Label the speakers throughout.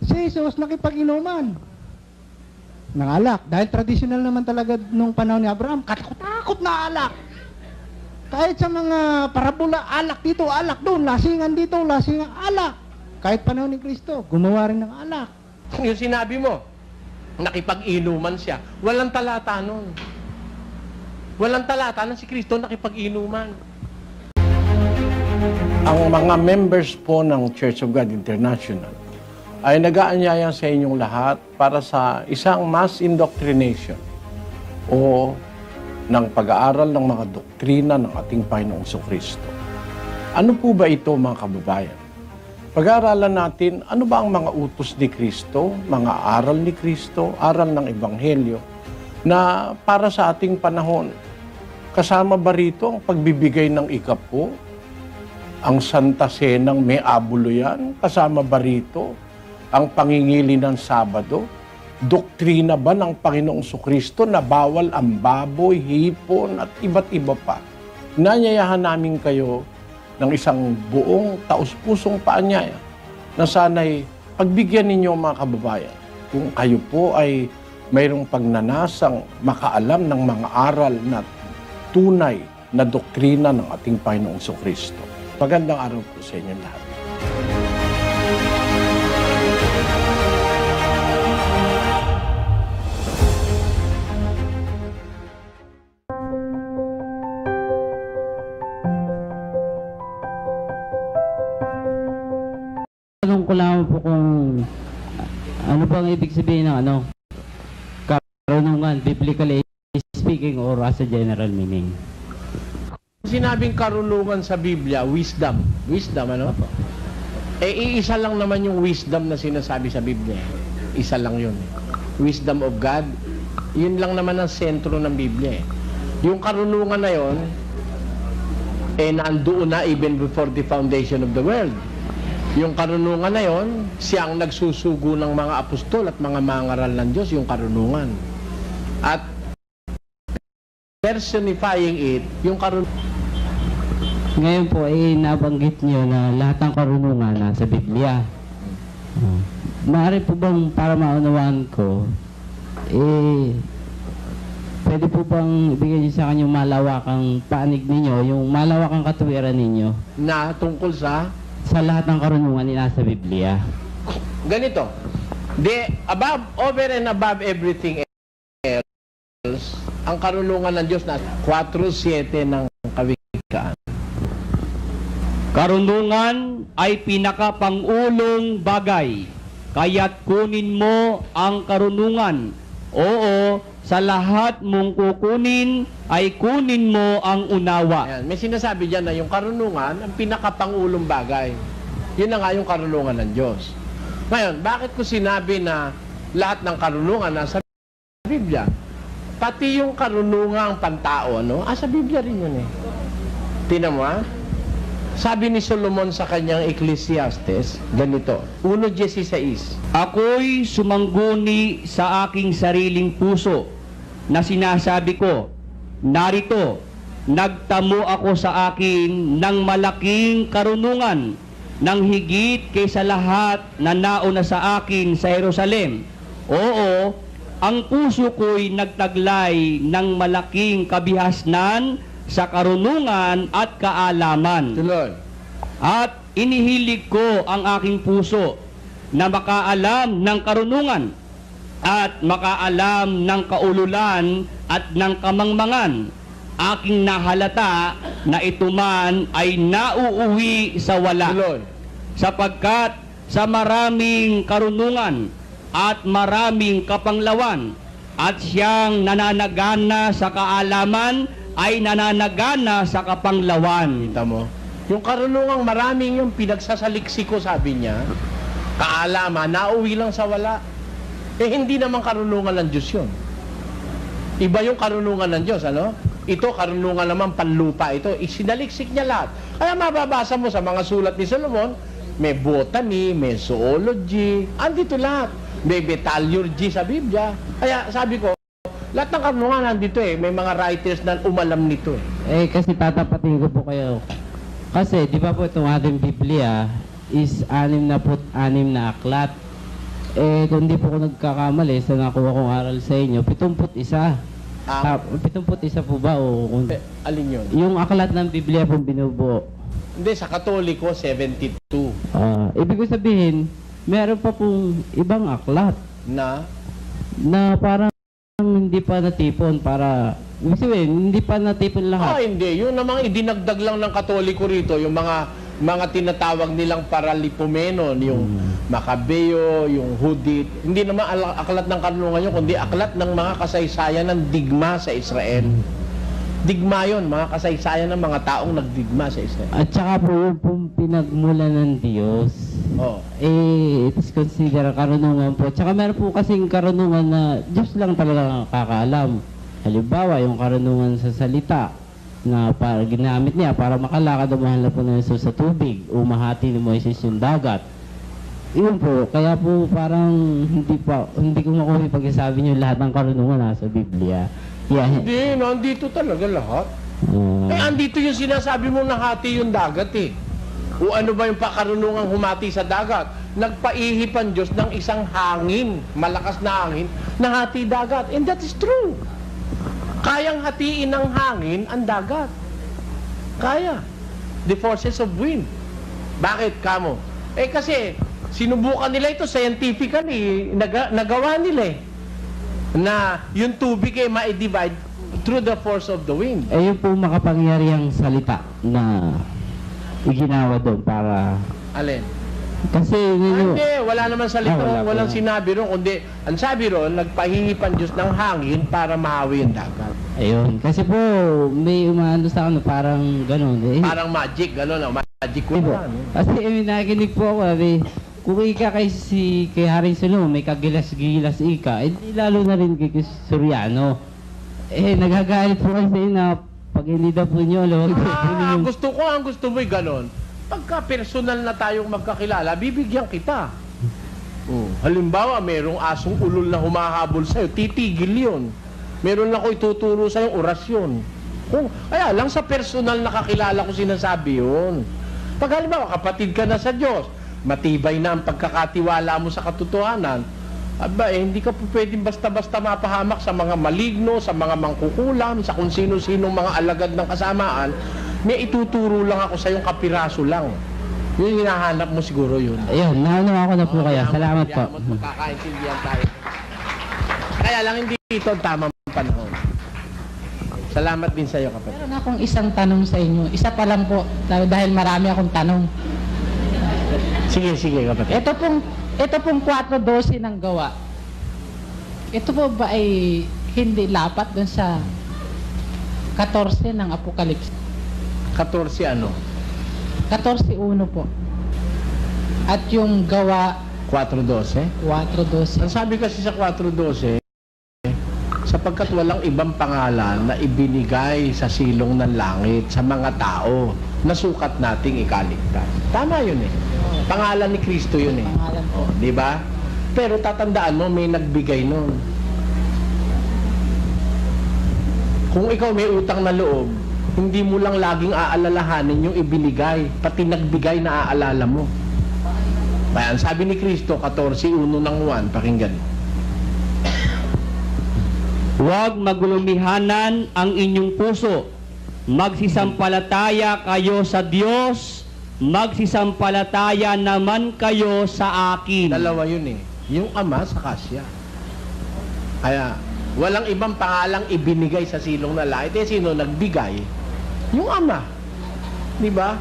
Speaker 1: Si Jesus nakipag-inuman ng alak. Dahil traditional naman talaga nung panahon ni Abraham, katakot-takot na alak. Kahit sa mga parabola, alak dito, alak doon, lasingan dito, lasingan, alak. Kahit panahon ni Kristo, gumawa rin ng alak.
Speaker 2: Yung sinabi mo, nakipag-inuman siya. Walang talata nun. Walang talata na si Kristo nakipag-inuman. Ang mga members po ng Church of God International ay nag-aanyaya sa inyong lahat para sa isang mass indoctrination o ng pag-aaral ng mga doktrina ng ating Panginoong Kristo. Ano po ba ito, mga kababayan? Pag-aaralan natin, ano ba ang mga utos ni Kristo, mga aral ni Kristo, aral ng Ebanghelyo, na para sa ating panahon. Kasama ba rito ang pagbibigay ng ikapo? Ang Santa Senang may abulo yan? Kasama ba rito ang pangingili ng Sabado? Doktrina ba ng Panginoong Kristo na bawal ang baboy, hipon at iba't iba pa? Nanyayahan namin kayo ng isang buong taus-pusong paanyaya na sana'y pagbigyan ninyo, mga kababayan, kung kayo po ay mayroong pagnanasang makaalam ng mga aral na tunay na doktrina ng ating Panginoong Kristo. Magandang araw po sa inyo lahat.
Speaker 3: Tanong ko lang po kung ano bang ibig sabihin ng karunungan, biblically speaking or as a general meaning.
Speaker 2: Sinabing karunungan sa Biblia, wisdom. Wisdom, ano? Iisa lang naman yung wisdom na sinasabi sa Biblia. Isa lang yun. Wisdom of God. Yun lang naman ang sentro ng Biblia. Yung karunungan na yun, nandoon na even before the foundation of the world. Yung karunungan na yon, siya ang nagsusugo ng mga apostol at mga mangaral ng Diyos, yung karunungan. At personifying it, yung karunungan.
Speaker 3: Ngayon po nabanggit niyo na lahat ng karunungan nasa Biblia. Maaari po bang para maunawaan ko, pwede po bang ibigay niyo sa akin yung malawakang panig ninyo, yung malawakang katuwiran ninyo?
Speaker 2: Na tungkol sa
Speaker 3: lahat ng karunungan na nasa Biblia.
Speaker 2: ganito. Over and above everything else, ang karunungan ng Diyos na 4:7 ng Kawikaan.
Speaker 4: Karunungan ay pinakapangulong bagay, kaya't kunin mo ang karunungan. Oo, sa lahat mong kukunin, ay kunin mo ang unawa.
Speaker 2: Ayan, may sinasabi dyan na yung karunungan ang pinakapangulong bagay. Yun na nga yung karunungan ng Diyos. Ngayon, bakit ko sinabi na lahat ng karunungan nasa Biblia? Pati yung karunungang pantao, sa Biblia rin yun eh. Tingnan mo, sabi ni Solomon sa kanyang Ecclesiastes, ganito, 1:16.
Speaker 4: Ako'y sumangguni sa aking sariling puso na sinasabi ko, narito, nagtamo ako sa akin ng malaking karunungan, ng higit kaysa lahat na nauna sa akin sa Jerusalem. Oo, ang puso ko'y nagtaglay ng malaking kabihasnan sa karunungan at kaalaman.
Speaker 2: Tuloy.
Speaker 4: At inihilig ko ang aking puso na makaalam ng karunungan at makaalam ng kaululan at ng kamangmangan. Aking nahalata na ito man ay nauuwi sa wala.
Speaker 2: Tuloy.
Speaker 4: Sapagkat sa maraming karunungan at maraming kapanglawan at siyang nananagana sa kaalaman ay nananagana sa kapanglawan.
Speaker 2: Kita mo? Yung karunungang maraming yung pinagsasaliksiko, sabi niya, kaalaman, nauwi lang sa wala. Hindi naman karunungan ng Diyos yun. Iba yung karunungan ng Diyos, Ito, karunungan naman panlupa ito. Isinaliksik niya lahat. Kaya mababasa mo sa mga sulat ni Solomon, may botany, may zoology, andito lahat. May metallurgy sa Biblia. Kaya sabi ko, lahat ng karunungan nandito may mga writers na umalam nito
Speaker 3: Kasi tatapatin ko po kayo. Kasi, di ba po itong ating Biblia is 66 na aklat. kung di po ako nagkakamali sa nakuha kong aral sa inyo, 71.
Speaker 2: Ang,
Speaker 3: 71 po ba? O,
Speaker 2: alin yun?
Speaker 3: yung aklat ng Biblia pong binubuo.
Speaker 2: Hindi, sa Katoliko, 72
Speaker 3: Ibig ko sabihin, meron pa pong ibang aklat
Speaker 2: na
Speaker 3: na parang hindi pa natipon para... Ibig sabihin, hindi pa natipon lahat.
Speaker 2: hindi. Yung namang idinagdag lang ng Katoliko rito, yung mga tinatawag nilang Paralipomenon, yung Macabeo, yung Hudit. Hindi naman aklat ng karunungan yun, kundi aklat ng mga kasaysayan ng digma sa Israel. Digma yun, mga kasaysayan ng mga taong nagdigma sa Israel.
Speaker 3: At saka po yung pong pinagmula ng Diyos,
Speaker 2: Oh.
Speaker 3: it is considered karunungan po. Tsaka meron po kasing karunungan na Diyos lang talaga nakakaalam. Halimbawa, yung karunungan sa salita na para ginamit niya para makalakad ang mahal na po ng Jesus sa tubig o mahati ni Moises yung dagat. Yun po, kaya po parang hindi ko makuha pagkasabi niyo lahat ng karunungan nasa Biblia.
Speaker 2: Hindi, nandito talaga lahat. Andito yung sinasabi mo nahati yung dagat eh. O ano ba yung pakarunungang humati sa dagat? Nagpaihipan Diyos ng isang hangin, malakas na hangin, nahati dagat. And that is true. Kayang hatiin ng hangin ang dagat. Kaya. The forces of wind. Bakit, kamo? Kasi, sinubukan nila ito scientifically, nagawa nila eh. Na yung tubig ay ma-divide through the force of the wind.
Speaker 3: Yun po makapangyarihang salita na iginawa doon para...
Speaker 2: Alin?
Speaker 3: Kasi ninyo...
Speaker 2: Hindi, wala naman salita, walang
Speaker 3: po.
Speaker 2: sinabi ron, kundi ang sabi ron, nagpahihipan Diyos ng hangin para mahawi yung dagat.
Speaker 3: Ayun. Kasi po, may umaano sa ano, parang gano'n.
Speaker 2: Parang magic, gano'n, magic
Speaker 3: Hindi po.
Speaker 2: wala.
Speaker 3: Kasi nakikinig po ako, kung ika kay Haring Solomon, may kagilas-gilas ika, lalo na rin kay Soriano. Nagagalit po kasi na pag hindi daw po nyo,
Speaker 2: Ang gusto mo'y gano'n. Pagka personal na tayong magkakilala, bibigyan kita. Halimbawa, merong asong ulol na humahabol sa'yo, titigil yun. Meron lang ko ituturo sa'yo orasyon. Kaya lang sa personal na kakilala ko sinasabi yun. Pag halimbawa, kapatid ka na sa Diyos, matibay na ang pagkakatiwala mo sa katotohanan, hindi ka po pwedeng basta-basta mapahamak sa mga maligno, sa mga mangkukulam, sa kung sino-sinong mga alagad ng kasamaan. May ituturo lang ako sa yung kapiraso lang. Yun yung hinahanap mo siguro yun.
Speaker 3: Ayun, naano ako na po kaya. Salamat po.
Speaker 2: Magkakaintindihan tayo. Kaya lang hindi ito ang tamang panahon. Salamat din sa iyo, kapatid.
Speaker 5: Meron akong isang tanong sa inyo. Isa pa lang po, dahil marami akong tanong.
Speaker 2: Sige, kapatid.
Speaker 5: Ito pong 4:12 ng gawa. Ito po ba ay hindi lapat dun sa 14 ng Apocalypse?
Speaker 2: 14 ano?
Speaker 5: 14:1 po. At yung gawa
Speaker 2: 4:12?
Speaker 5: 4:12.
Speaker 2: Ang sabi kasi sa 4:12, sapagkat walang ibang pangalan na ibinigay sa silong ng langit sa mga tao na sukat nating ikaligtas. Tama yun eh. Pangalan ni Kristo yun eh.
Speaker 5: Pangalan po.
Speaker 2: Di ba? Pero tatandaan mo, may nagbigay nun. Kung ikaw may utang na loob, hindi mo lang laging aalalahanin yung ibinigay, pati nagbigay na aalala mo. Kaya sabi ni Kristo, 14:1 ng Juan, pakinggan.
Speaker 4: Huwag maglumihanan ang inyong puso. Magsisampalataya kayo sa Diyos, magsisampalataya naman kayo sa akin.
Speaker 2: Dalawa yun eh. Yung Ama sa Kasya. Kaya, walang ibang pangalang ibinigay sa silong na langit. Sino nagbigay? Yung Ama. Di ba?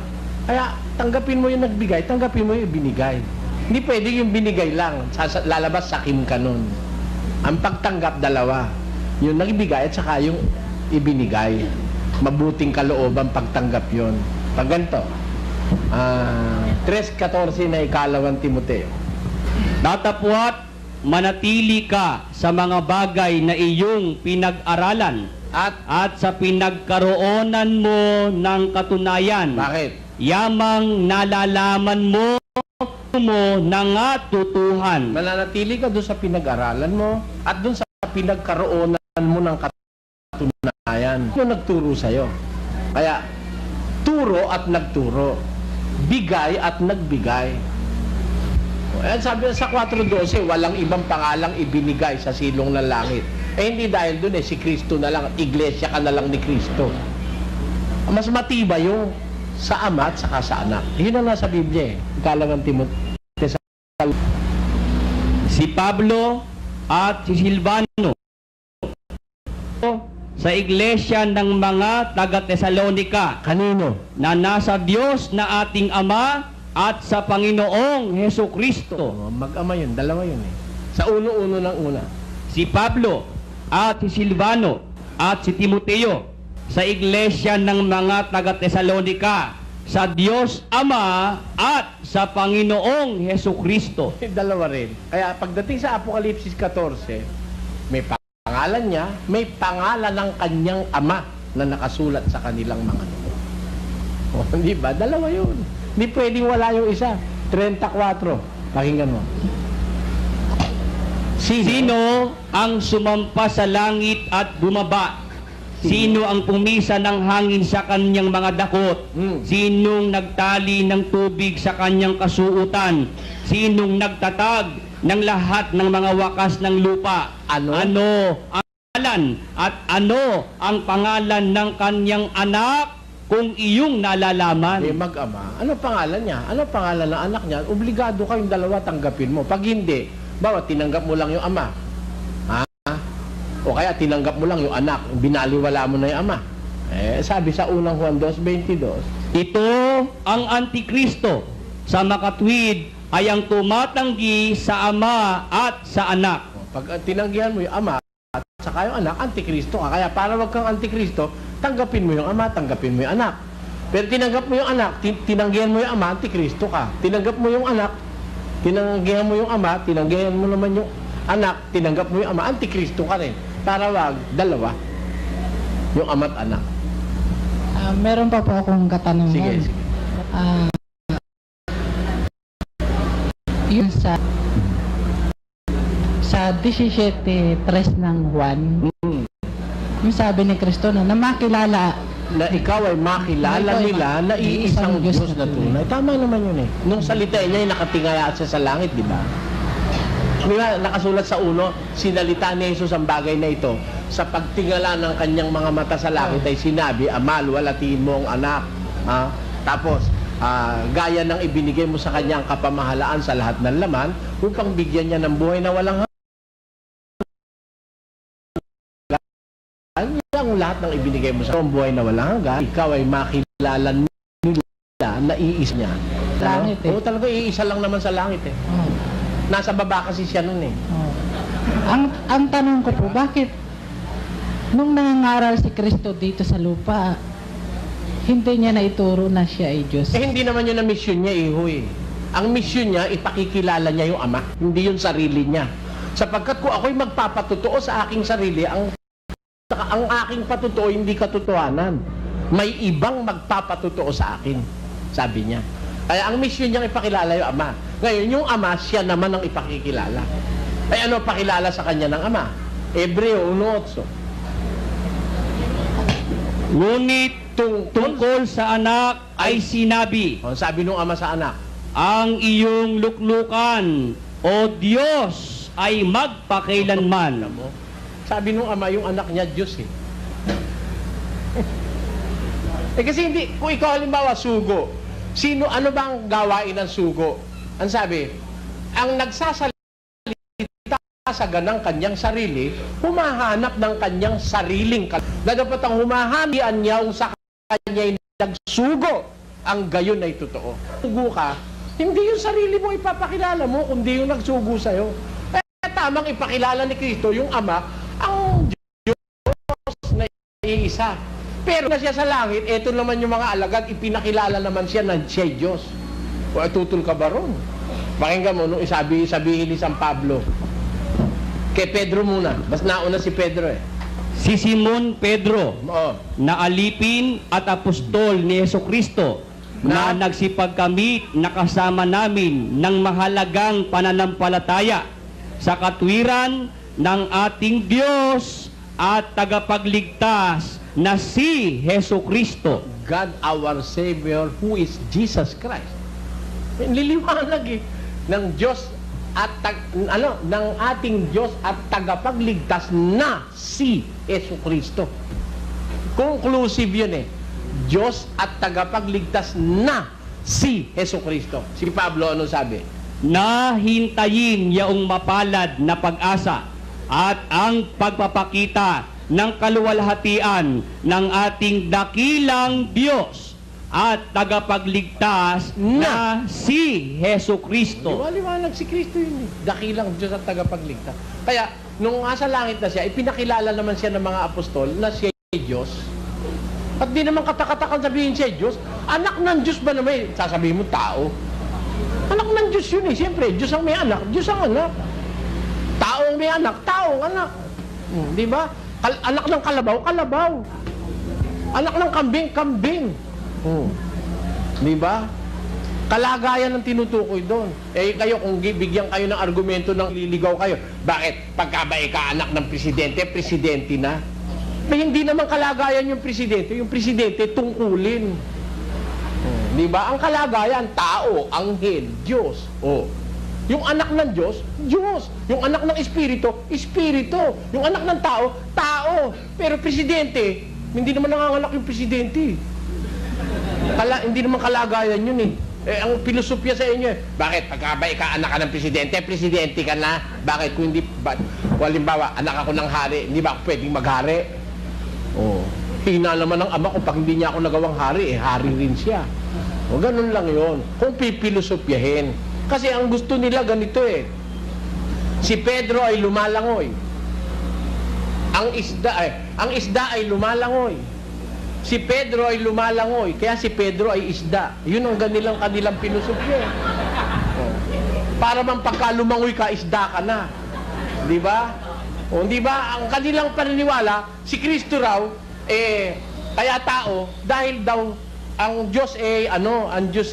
Speaker 2: Kaya, tanggapin mo yung nagbigay, tanggapin mo yung ibinigay. Hindi pwede yung binigay lang. Lalabas sakim ka nun. Ang pagtanggap, dalawa. Yung nagbigay at saka yung ibinigay. Mabuting kalooban pagtanggap yon. Pag ganito, 3:14 na ikalawang Timoteo.
Speaker 4: Datapwat, manatili ka sa mga bagay na iyong pinag-aralan at sa pinagkaroonan mo ng katunayan.
Speaker 2: Bakit?
Speaker 4: Yamang nalalaman mo ng atutuhan.
Speaker 2: Mananatili ka doon sa pinag-aralan mo at doon sa pinagkaroonan mo ng katunayan. Yung nagturo sa'yo. Kaya, turo at nagturo. Bigay at nagbigay. Ayan, sabi sa 4:12, walang ibang pangalang ibinigay sa silong ng langit. Hindi dahil doon si Kristo na lang, iglesia ka na lang ni Kristo. Mas matibay yung sa ama at saka sa anak. Yun ang nasa Biblia Ikalangan Timoteo.
Speaker 4: Si Pablo at si Silvano sa iglesia ng mga taga-Tesalonika
Speaker 2: Kanino?
Speaker 4: na nasa Diyos na ating Ama at sa Panginoong Heso Kristo.
Speaker 2: Mag-ama yun, dalawa yun Sa uno-uno ng una.
Speaker 4: Si Pablo at si Silvano at si Timoteo sa iglesia ng mga taga-Tesalonika sa Diyos Ama at sa Panginoong Heso Kristo.
Speaker 2: Dalawa rin. Kaya pagdating sa Apokalipsis 14, may pangalan niya, may pangalan ng kanyang ama na nakasulat sa kanilang mga noo. Di ba? Dalawa yun. Hindi pwedeng wala yung isa. 34. Pakinggan mo.
Speaker 4: Sino ang sumampa sa langit at bumaba? Sino ang pumisa ng hangin sa kanyang mga dakot? Sinong nagtali ng tubig sa kanyang kasuutan? Sinong nagtatag ng lahat ng mga wakas ng lupa?
Speaker 2: Ano?
Speaker 4: Ano ang pangalan at ano ang pangalan ng kanyang anak kung iyong nalalaman?
Speaker 2: Mag-ama. Ano pangalan niya? Ano pangalan ng anak niya? Obligado kayong dalawa tanggapin mo. Pag hindi, bawa tinanggap mo lang yung ama. O kaya tinanggap mo lang yung anak, binaliwala mo na yung ama. Sabi sa unang Juan 2:22,
Speaker 4: ito ang Antikristo sa makatwid ay ang tumatanggi sa ama at sa anak.
Speaker 2: pag tinanggihan mo yung ama at saka yung anak, Antikristo ka. Kaya para wag kang Antikristo, tanggapin mo yung ama, tanggapin mo yung anak. Pero tinanggap mo yung anak, tinanggihan mo yung ama, Antikristo ka. Tinanggap mo yung anak, tinanggihan mo yung ama, tinanggihan mo naman yung anak, tinanggap mo yung ama, Antikristo ka rin. Para wag, dalawa. Yung ama at anak.
Speaker 5: Meron pa po akong katanungan.
Speaker 2: Sige.
Speaker 5: Yun sa 17:3 ng Juan, yung sabi ni Kristo na makilala
Speaker 2: Na ikaw ay makilala nila na iisang Diyos na tunay. Tama naman yun Nung salita niya, nakatingala siya sa langit, di ba? Di ba, nakasulat sa uno, sinalita ni Jesus ang bagay na ito. Sa pagtingala ng kanyang mga mata sa langit ay sinabi, Amal, walatiin mo ang anak. Tapos, gaya ng ibinigay mo sa kanyang kapamahalaan sa lahat ng laman, upang bigyan niya ng buhay na walang hanggan. Ang lahat ng ibinigay mo sa buhay na walang hanggan, ikaw ay makilala nila na iis niya.
Speaker 5: Langit
Speaker 2: Oo, talaga iisa lang naman sa langit Nasa baba kasi siya nun
Speaker 5: Ang tanong ko po, bakit nung nangangaral si Kristo dito sa lupa, hindi niya naituro na siya ay Diyos?
Speaker 2: Hindi naman yun ang mission niya, Ang mission niya, ipakikilala niya yung ama, hindi yung sarili niya. Sapagkat kung ako'y magpapatutuo sa aking sarili, ang aking patutuo hindi katotohanan. May ibang magpapatutuo sa akin, sabi niya. Kaya ang mission niyang ipakilala yung ama. Ngayon, yung ama, siya naman ang ipakikilala. Ay ano pakilala sa kanya ng ama? Hebreo 1:8.
Speaker 4: Ngunit tungkol sa anak ay sinabi,
Speaker 2: Sabi nung ama sa anak,
Speaker 4: ang iyong luklukan, O Diyos, ay magpakailanman.
Speaker 2: Sabi nung ama, yung anak niya, Diyos kasi hindi, kung ikaw halimbawa sugo, ano bang gawain ng sugo? Ang sabi, ang nagsasalita sa ganang kanyang sarili, humahanap ng kanyang sariling dapat ang humahanian niya sa kanya nagsugo, ang gayon ay totoo. Sugo ka, hindi yung sarili mo ipapakilala mo, kundi yung nagsugo sa'yo. Kaya tamang ipakilala ni Kristo, yung Ama, ang Diyos na iisa. Pero na siya sa langit, eto naman yung mga alagad, ipinakilala naman siya na siya Diyos. O tutol ka ba ron? Pakinggan mo, nung sabihin ni San Pablo, kay Pedro muna, mas nauna si Pedro
Speaker 4: Si Simon Pedro, na alipin at apostol ni Jesucristo, na nagsipagkamit na kasama namin ng mahalagang pananampalataya sa katwiran ng ating Diyos at tagapagligtas na si Jesucristo.
Speaker 2: God our Savior, who is Jesus Christ. Liliwanag ng Diyos at ng ating Diyos at tagapagligtas na si Jesucristo. Conclusive yun eh. Diyos at tagapagligtas na si Jesucristo. Si Pablo ano sabi?
Speaker 4: Na hintayin yaong mapalad na pag-asa at ang pagpapakita ng kaluwalhatian ng ating dakilang Diyos at tagapagligtas na si Jesucristo.
Speaker 2: Liwanag si Kristo yun eh. Dakilang Diyos at tagapagligtas. Kaya, nung nasa langit na siya, ipinakilala naman siya ng mga apostol na siya ay Diyos. At di naman katakatakan sabihin siya ay Diyos. Anak ng Diyos ba naman? Sasabihin mo, tao. Anak ng Diyos yun eh. Siyempre, Diyos ang may anak, Diyos ang anak. Tao ang may anak, tao ang anak. Di ba? Anak ng kalabaw, kalabaw. Anak ng kambing, kambing. Di ba? Kalagayan ang tinutukoy doon. Eh kayo, kung bigyan kayo ng argumento ng liligaw kayo, bakit? Pagka ba anak ng presidente, presidente na? Eh, hindi naman kalagayan yung presidente tungkulin. Di ba? Ang kalagayan, tao, anghel, Diyos. Yung anak ng Diyos, Diyos. Yung anak ng Espiritu, Espiritu. Yung anak ng tao, tao. Pero presidente, hindi naman nanganganak yung presidente. Hindi naman kalagayan yun eh. Ang filosofya sa inyo bakit? Pagka ba anak ka ng presidente, presidente ka na. Bakit? Kung hindi, halimbawa, anak ako ng hari, hindi ba ako pwedeng maghari? Hina naman ng ama ko, pag hindi niya ako nagawang hari, hari rin siya. Ganun lang yon. Kung pipilosopyahin. Kasi ang gusto nila ganito eh. Si Pedro ay lumalangoy. Ang isda ay lumalangoy. Si Pedro ay lumalangoy, kaya si Pedro ay isda. Yun ang kanilang filosofya. Para bang pagka lumangoy ka, isda ka na. Di ba? Di ba? Ang kanilang paniniwala, si Kristo raw, kaya tao, dahil daw, ang Diyos ang Diyos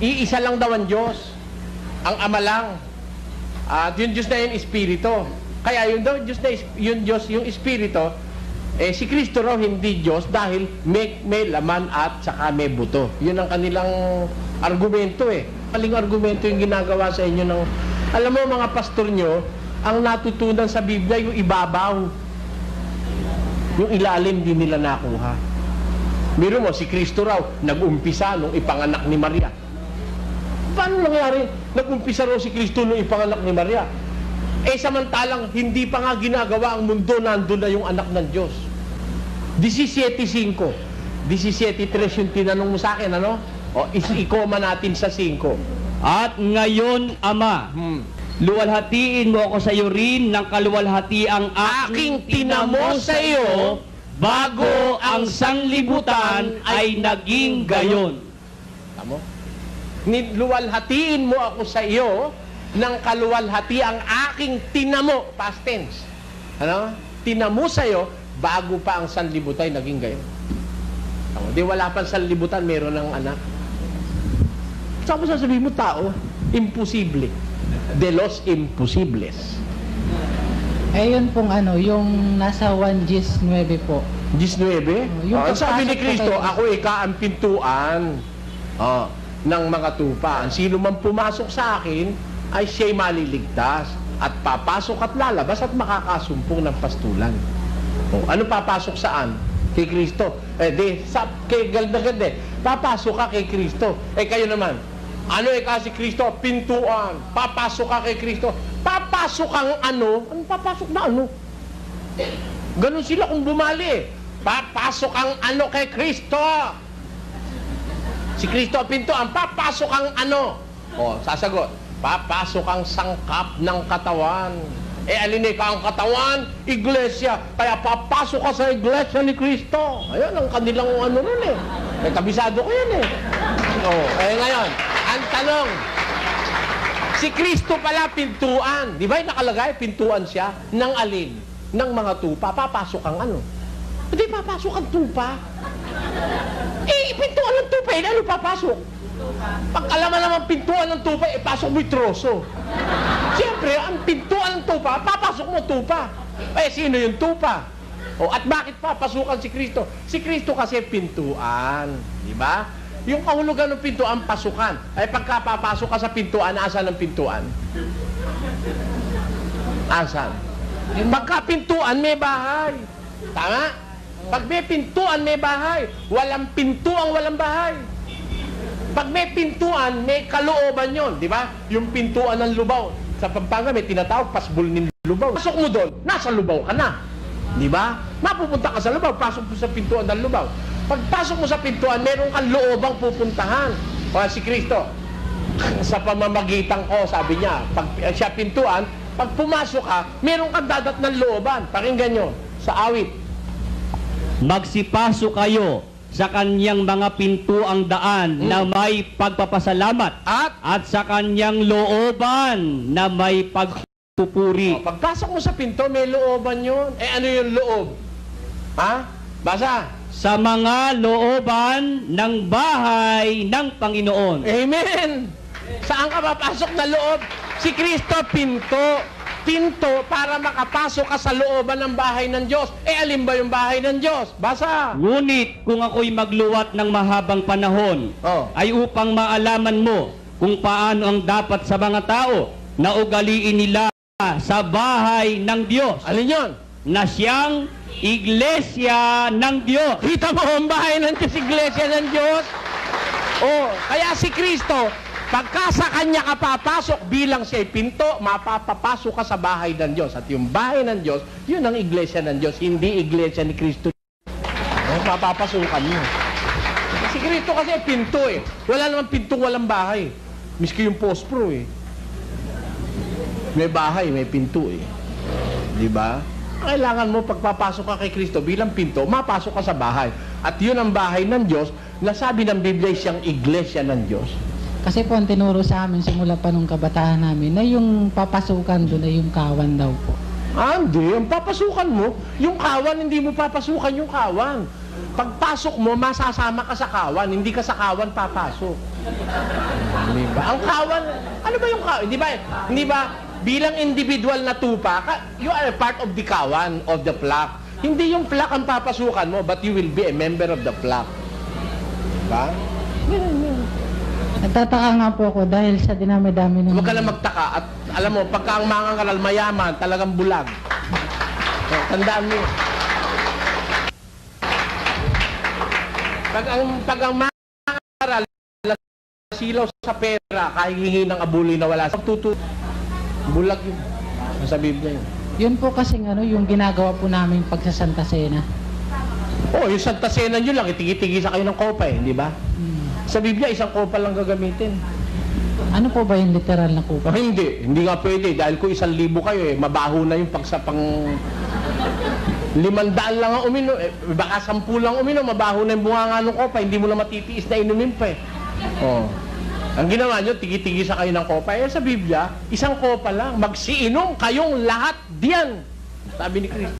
Speaker 2: iisa lang daw ang Diyos. Ang Ama lang. At yung Diyos na yun, Espiritu. Kaya yun daw, yung Espiritu, si Kristo raw hindi Diyos dahil may laman at saka may buto. Yun ang kanilang argumento eh. Maling argumento yung ginagawa sa inyo ng... Alam mo mga pastor nyo, ang natutunan sa Biblia yung ibabaw. Yung ilalim di nila nakuha. Biro mo, si Kristo raw, nag-umpisa nung ipanganak ni Maria. Paano nangyari? Nag-umpisa raw si Kristo nung ipanganak ni Maria. Samantalang hindi pa nga ginagawa ang mundo, nandun na yung anak ng Diyos. 17:5. 17:3 yung tinanong mo sa akin, ano? Ikoma natin sa 5.
Speaker 4: At ngayon, Ama, luwalhatiin mo ako sa iyo rin ng kaluwalhatiang
Speaker 2: aking tinamo sa iyo
Speaker 4: bago ang sanglibutan ay naging gayon.
Speaker 2: Tamo? Luwalhatiin mo ako sa iyo ng kaluwalhati ang aking tinamo, past tense. Ano? Tinamo sa iyo bago pa ang sanlibutan naging gayon. Di wala pa sanlibutan, meron ng anak. Saan mo sasabihin mo tao? Imposible. De los imposibles.
Speaker 5: Yun pong yung nasa 1 Gs 9 po.
Speaker 2: 19? Ang sabi ni Kristo, ako ang pintuan ng mga tupa. Ang sino man pumasok sa akin, ay siya'y maliligtas. At papasok at lalabas at makakasumpong ng pastulan. Ano papasok saan? Kay Kristo. Kay Galdagad papasok ka kay Kristo. Kayo naman, ano kasi Kristo? Pintuan. Papasok ka kay Kristo. Papasok ang ano? Ano papasok na ano? Ganun sila kung bumali. Papasok ang ano kay Kristo. Si Kristo ang pintuan. Papasok ang ano? Sasagot. Papasok ang sangkap ng katawan. Alin ka ang katawan? Iglesia. Kaya papasok ka sa iglesia ni Kristo. Ayun ang kanilang ano nun eh. Kabisado ko yan eh. Ngayon, ang tanong, si Kristo pala pintuan. Di ba nakalagay? Pintuan siya ng alin? Ng mga tupa. Papasok ang ano? Hindi papasok ang tupa. Pintuan ng tupa. Ano papasok? Pag alaman naman pintuan ng tupa, pasok mo yung troso. Siyempre, ang pintuan ng tupa, papasok mo tupa. Sino yung tupa? At bakit papasukan si Kristo? Si Kristo kasi pintuan. Di ba? Yung kahulugan ng pintuan, pasukan. Ay pagka papasok ka sa pintuan, asan ang pintuan? Asan? Pagka pintuan, may bahay. Tama? Pag may pintuan, may bahay. Walang pintuan, walang bahay. Pag may pintuan, may kalooban yon, di ba? Yung pintuan ng lubaw. Sa Pampanga, may tinatawag, pasbol ng lubaw. Pasok mo doon, nasa lubaw ka na. Di ba? Mapupunta ka sa lubaw, pasok mo sa pintuan ng lubaw. Pagpasok mo sa pintuan, meron kang loobang pupuntahan. O si Kristo, sa pamamagitan ko, sabi niya, pag siya pintuan, pag pumasok ka, meron kang dadat ng looban. Pakinggan nyo, sa awit.
Speaker 4: Magsipasok kayo sa kanyang mga pintuang daan na may pagpapasalamat at sa kanyang looban na may pagpupuri.
Speaker 2: Pagpasok mo sa pinto, may looban yun. Eh ano yung loob? Ha? Basa.
Speaker 4: Sa mga looban ng bahay ng Panginoon.
Speaker 2: Amen! Saan ka papasok na loob? Si Kristo, pinto. Pinto para makapasok ka sa looban ng bahay ng Diyos. Eh, alin ba yung bahay ng Diyos? Basa!
Speaker 4: Ngunit kung ako'y magluwat ng mahabang panahon, ay upang maalaman mo kung paano ang dapat sa mga tao na ugaliin nila sa bahay ng Diyos.
Speaker 2: Alin yun?
Speaker 4: Na siyang Iglesia ng Diyos.
Speaker 2: Kita mo ang bahay ng Diyos, Iglesia ng Diyos? Kaya si Kristo, pagka sa Kanya ka papasok bilang siya'y pinto, mapapapasok ka sa bahay ng Diyos. At yung bahay ng Diyos, yun ang Iglesia ng Diyos, hindi Iglesia ni Kristo. Mapapasukan mo. Si Kristo kasi pinto eh. Wala naman pintong walang bahay. Miski yung pospro eh. May bahay, may pinto eh. Di ba? Kailangan mo pagpapasok ka kay Kristo bilang pinto, mapasok ka sa bahay. At yun ang bahay ng Diyos na sabi ng Biblia siyang Iglesia ng Diyos.
Speaker 5: Kasi po ang tinuro sa amin simula pa nung kabataan namin na yung papasukan doon ay yung kawan daw po.
Speaker 2: Hindi. Ang papasukan mo, yung kawan, hindi mo papasukan yung kawan. Pagpasok mo, masasama ka sa kawan, hindi ka sa kawan papasok. Di ba? Ang kawan, ano ba yung kawan? Hindi ba, bilang individual na tupa, you are a part of the kawan, of the flock. Hindi yung flock ang papasukan mo, but you will be a member of the flock. Diba?
Speaker 5: Nagtataka nga po ako dahil sa dinami-dami ng...
Speaker 2: Huwag ka lang magtaka. At alam mo, pagka ang mga kangal mayaman, talagang bulag. Tandaan mo. Pag ang mga kangal, silaw sa pera, kahingi ng abuli na wala. Bulag yun. Sa Biblia yun.
Speaker 5: Yun po kasing yung ginagawa po namin pag sa Santa Cena.
Speaker 2: Yung Santa Cena nyo lang, itigi-tigi sa kayo ng kopa di ba? Sa Biblia, isang kopa lang gagamitin.
Speaker 5: Ano po ba yung literal na kupa?
Speaker 2: Hindi nga pwede. Dahil kung 1,000 kayo, mabaho na yung pagsapang 500 lang ang uminom. Baka 10 lang uminom, mabaho na yung bunganga ng kopa. Hindi mo na matitiis na inumin pa Ang ginawa nyo, tigi-tigi sa kayo ng kopa. Sa Biblia, isang kopa lang. Magsiinom kayong lahat diyan. Sabi ni Kristo.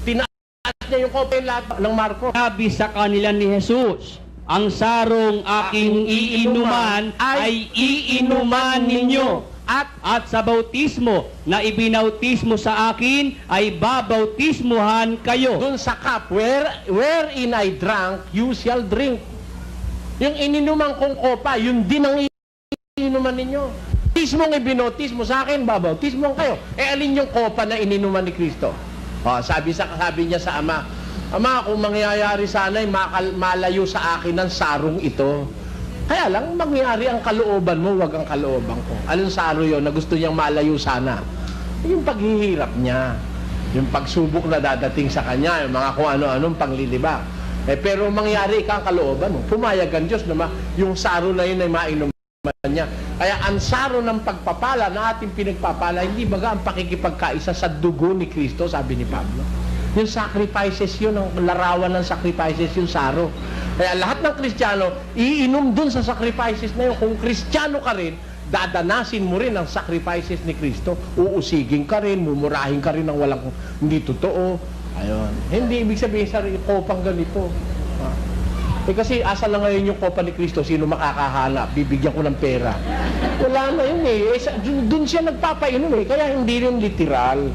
Speaker 2: Tinaas niya yung kopa yung lahat ng Marco.
Speaker 4: Sabi sa kanila ni Jesus, ang sarong aking iinuman ay iinuman ninyo. At sa bautismo na ibinautismo sa akin ay babautismuhan kayo.
Speaker 2: Doon sa cup, wherein I drank, you shall drink. Yung ininuman kong kopa, yun din ang ininuman ninyo. Bautismong ibinautismo sa akin, babautismuhan kayo. Alin yung kopa na ininuman ni Kristo? Sabi niya sa Ama, Ama, kung mangyayari sana'y malayo sa akin ang sarong ito. Kaya lang, mangyari ang kalooban mo, wag ang kalooban ko. Anong saro yun na gusto niyang malayo sana? Yung paghihirap niya. Yung pagsubok na dadating sa kanya, yung mga kung ano-anong panglilibak. Pero mangyari ka ang kalooban mo. Pumayag ang Diyos na yung saro na yun ay mainuman niya. Kaya ang saro ng pagpapala na ating pinagpapala, hindi baga ang pakikipagkaisa sa dugo ni Kristo, sabi ni Pablo. Yung sacrifices yun, ang larawan ng sacrifices yung saro. Kaya lahat ng Kristiyano, iinom dun sa sacrifices na yun. Kung Kristiyano ka rin, dadanasin mo rin ang sacrifices ni Kristo. Uusigin ka rin, mumurahin ka rin ng walang hindi totoo. Ayun. Hindi ibig sabihin sa kopang ganito. Kasi asa lang ngayon yung kopa ni Kristo, sino makakahanap? Bibigyan ko ng pera. Wala na yun Doon siya nagpapainom Kaya hindi rin literal.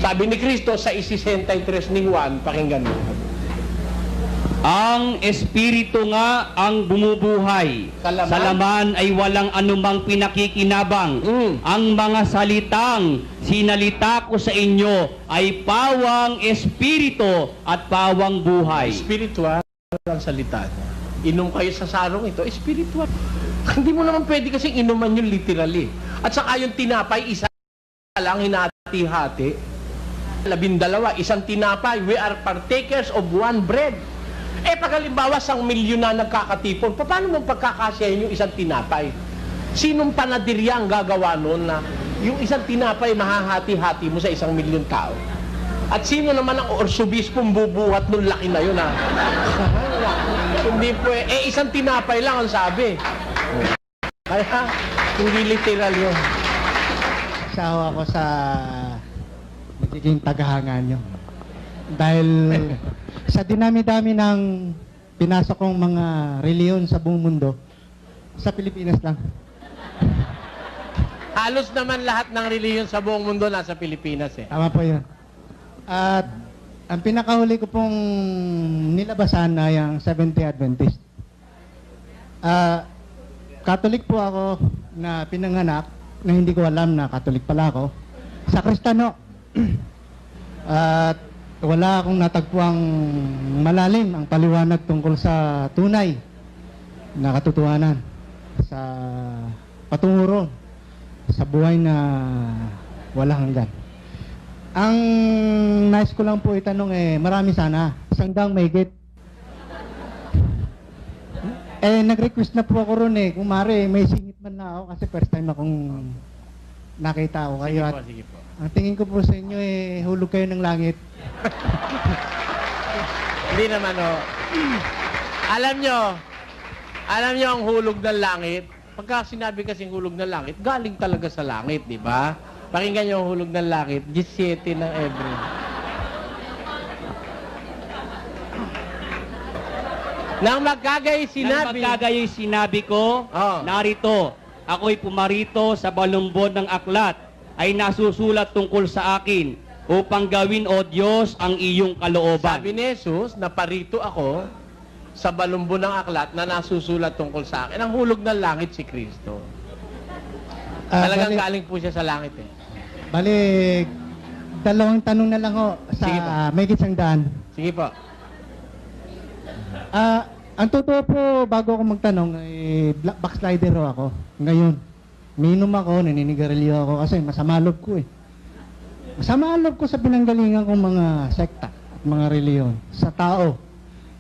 Speaker 2: Sabi ni Kristo sa 63 ni Juan, pakinggan mo.
Speaker 4: Ang Espiritu nga ang bumubuhay. Sa laman ay walang anumang pinakikinabang. Ang mga salitang sinalita ko sa inyo ay pawang Espiritu at pawang buhay.
Speaker 2: Spiritual ang salita niya. Inom kayo sa sarong ito, spiritual. Hindi mo naman pwede kasing inuman yung literally. At saka yung tinapay, isa lang hinati-hati. 12, isang tinapay. We are partakers of one bread. Eh, pag halimbawa, 1 milyon na nagkakatipon, paano mo pagkakasyahin yung isang tinapay? Sinong panadirya ang gagawa noon na yung isang tinapay mahahati-hati mo sa 1 milyon tao? At sino naman ang orsobispong bubuhat nung laki na yun, ha? Hindi po eh. Isang tinapay lang ang sabi. Kaya, hindi literal yun.
Speaker 1: Sawa ako sa magiging tagahanga nyo. Dahil sa dinami-dami ng pinasok kong mga reliyon sa buong mundo, sa Pilipinas lang.
Speaker 2: Halos naman lahat ng reliyon sa buong mundo nasa Pilipinas eh.
Speaker 1: Tama po yun. At ang pinakahuli ko pong nilabasan ay ang Seventh-day Adventist. Catholic po ako na pinanganak na hindi ko alam na Catholic pala ako. Sa Kristiyano. At wala akong natagpuang malalim ang paliwanag tungkol sa tunay na katotohanan sa patunguro sa buhay na wala hanggan. Ang nais ko lang po itanong marami sana, isang daang mahigit. Nag-request na po ako ron kung maaari, may singit man na ako kasi first time akong nakita ako kayo.
Speaker 2: Sige po.
Speaker 1: Ang tingin ko po sa inyo hulog kayo ng langit.
Speaker 2: Hindi naman Alam nyo ang hulog ng langit, pagka sinabi kasing hulog ng langit, galing talaga sa langit, di ba? Pakinggan nyo ang hulog ng langit, 17 ng Ebre. Nang magkagay
Speaker 4: sinabi ko, narito, ako'y pumarito sa balumbon ng aklat, ay nasusulat tungkol sa akin, upang gawin, O Diyos, ang iyong kalooban.
Speaker 2: Sabi ni Jesus, naparito ako sa balumbon ng aklat na nasusulat tungkol sa akin. Ang hulog ng langit si Kristo. Talagang galing po siya sa langit eh.
Speaker 1: Balik, dalawang tanong na lang ho
Speaker 2: Sige po.
Speaker 1: sa may gitsang daan.
Speaker 2: Sige po.
Speaker 1: Ang totoo po, bago ako magtanong, backslider ho ako. Ngayon, minom ako, naninigarilyo ako kasi masama loob ko eh. Masama loob ko sa pinanggalingan kong mga sekta at mga reliyon sa tao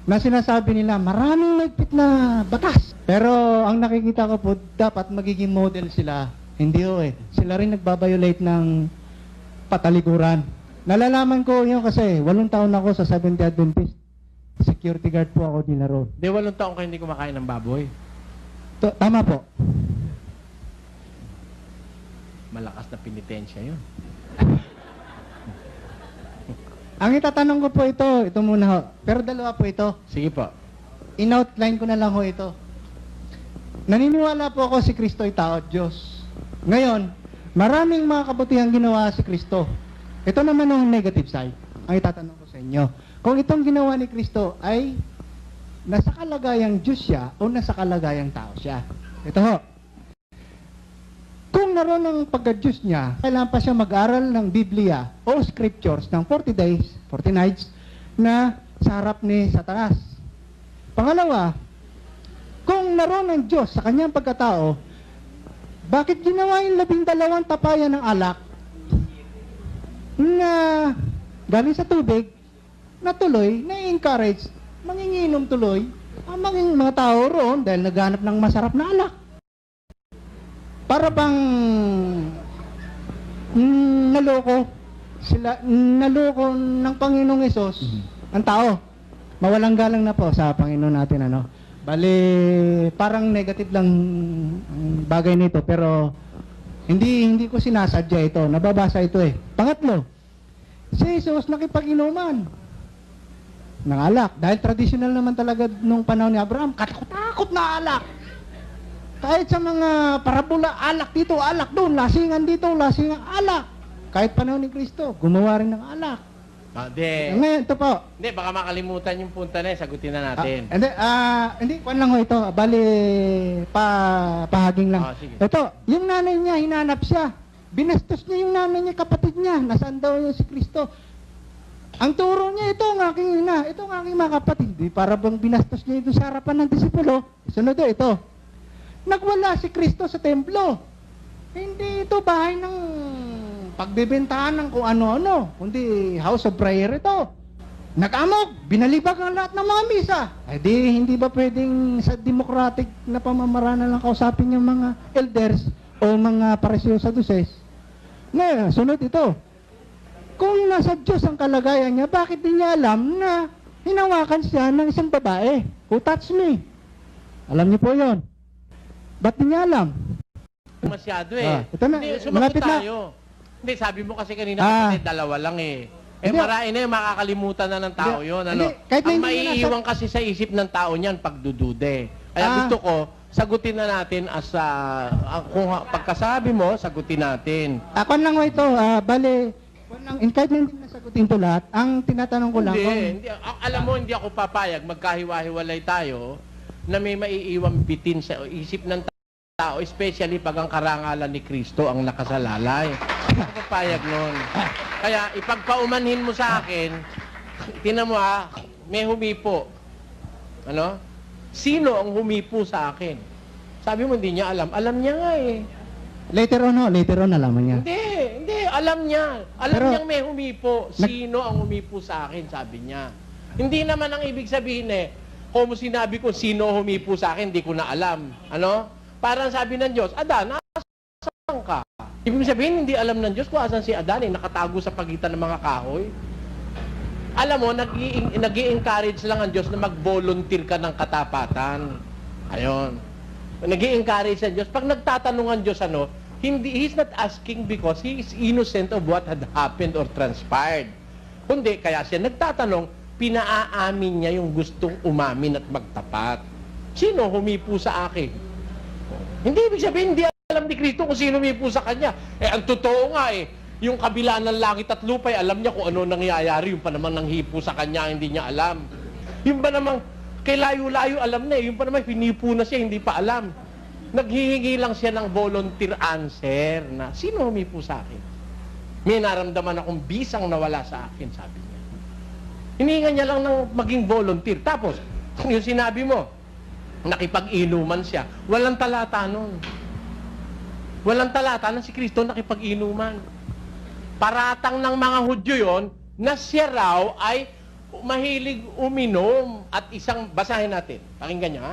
Speaker 1: na sinasabi nila maraming mahigpit na batas. Pero ang nakikita ko po, dapat magiging model sila. Hindi ho eh. Sila rin nagbabiolate ng patalikuran. Nalalaman ko yun kasi 8 taon ako sa Seventh-day Adventist. Security guard po ako din na road.
Speaker 2: Di 8 taon kayo hindi kumakain ng baboy.
Speaker 1: Tama po.
Speaker 2: Malakas na penitensya yun.
Speaker 1: Ang itatanong ko po ito muna ho. Pero dalawa po ito.
Speaker 2: Sige po.
Speaker 1: In-outline ko na lang ho ito. Naniniwala po ako si Kristo ay tao at Diyos. Ngayon, maraming mga kabutihang ginawa si Kristo. Ito naman ang negative side. Ang itatanong ko sa inyo. Kung itong ginawa ni Kristo ay nasa kalagayang Diyos siya o nasa kalagayang tao siya. Ito ho. Kung naroon ang pagka-Diyos niya, kailangan pa siya mag-aral ng Biblia o Scriptures ng 40 days, 40 nights, na sa harap ni Satanas. Pangalawa, kung naroon ang Diyos sa kanyang pagkatao, bakit ginawa yung 12 tapayan ng alak na galing sa tubig, na tuloy, na-encourage, manginginom tuloy, ang mga tao roon dahil naghanap ng masarap na alak. Para bang naloko ng Panginoong Hesus ang tao. Mawalang galang na po sa Panginoon natin, ano. Bali, parang negative lang ang bagay nito, pero hindi ko sinasadya ito. Nababasa ito eh. Pangatlo, si Jesus nakipag-inuman ng alak. Dahil traditional naman talaga nung panahon ni Abraham, katakot na alak. Kahit sa mga parabola, alak dito, alak doon, lasingan dito, lasingan, alak. kahit panahon ni Kristo, gumawa rin ng alak. Ngayon, ito po.
Speaker 2: Hindi, baka makalimutan yung punta na sagutin na natin.
Speaker 1: Hindi, kwan lang ho ito. Bali, pahaging lang.
Speaker 2: Sige.
Speaker 1: Ito, yung nanay niya, hinanap siya. Binastos niya yung nanay niya, kapatid niya. Nasaan daw yung si Kristo? Ang turo niya, ito ang aking ina, ito ang aking mga kapatid. Di, para bang binastos niya ito sa harapan ng disipulo. Sunod ito. Nagwala si Kristo sa templo. Hindi ito bahay ng pagbibentahan ng kung ano-ano, kundi house of prayer ito. Nag-amok, binalibag ang lahat ng mga misa. Ay di, hindi ba pwedeng sa democratic na pamamaraan lang kausapin yung mga elders o mga pariseo saducees? Ngayon, sunod ito. Kung nasa Diyos ang kalagayan niya, bakit di niya alam na hinawakan siya ng isang babae? Who touched me? Alam niyo po yon. Ba't di niya alam?
Speaker 2: Masyado eh.
Speaker 1: Ito na,
Speaker 2: Hindi,
Speaker 1: malapit
Speaker 2: sumagot
Speaker 1: na.
Speaker 2: tayo. Hindi, sabi mo kasi kanina kapatid, dalawa lang eh.
Speaker 1: Hindi.
Speaker 2: Marami na yung makakalimutan na ng tao
Speaker 1: Hindi.
Speaker 2: yun.
Speaker 1: Hindi.
Speaker 2: Ano?
Speaker 1: Kahit na
Speaker 2: Ang
Speaker 1: hindi na
Speaker 2: maiiwan kasi sa isip ng tao niyan, pagdudude. Kaya gusto ko, sagutin na natin as kung pagkasabi mo, sagutin natin.
Speaker 1: Ako lang ho ito, bale, kahit na hindi nasagutin ito lahat, ang tinatanong ko lang
Speaker 2: Hindi. Alam mo, hindi ako papayag, magkahiwa-hiwalay tayo, na may maiiwang bitin sa isip ng tao, especially pag ang karangalan ni Kristo ang nakasalalay. Hindi ako papayag nun. Kaya ipagpaumanhin mo sa akin, tinan mo may humipo. Ano? Sino ang humipo sa akin? Sabi mo, hindi niya alam. Alam niya nga eh.
Speaker 1: Later on nalaman niya.
Speaker 2: Hindi, alam niya. Alam
Speaker 1: Pero,
Speaker 2: niyang may humipo. Sino ang humipo sa akin, sabi niya. Hindi naman ang ibig sabihin kung sinabi ko sino humipo sa akin, hindi ko na alam. Ano? Parang sabi ng Diyos, Adan, asan ka? Ibig sabihin, hindi alam ng Diyos kung asan si Adan, nakatago sa pagitan ng mga kahoy. Alam mo, nag-i-encourage lang ang Diyos na mag-volunteer ka ng katapatan. Ayon. Nag-i-encourage ang Diyos. Pag nagtatanong ang Diyos, He's not asking because He is innocent of what had happened or transpired. Kundi, kaya siya nagtatanong, pinaamin niya yung gustong umamin at magtapat. Sino humipo sa akin? Hindi ibig sabihin, hindi alam ni Kristo kung sino humipo sa kanya. Ang totoo nga yung kabila ng langit at lupa, alam niya kung ano nangyayari. Yung pa naman nang hipo sa kanya, hindi niya alam. Yung ba namang, kay layo-layo alam na yung pa naman, hinipo na siya, hindi pa alam. Naghihingi lang siya ng volunteer answer na, sino humipo sa akin? May naramdaman akong bisang nawala sa akin, sabi niya. Hinihingan niya lang ng maging volunteer. Tapos, yung sinabi mo, nakipag-inuman siya. Walang talata nun. Walang talata na si Kristo nakipag-inuman. Paratang ng mga Hudyo yon na siya raw ay mahilig uminom at basahin natin. Pakinggan niyo,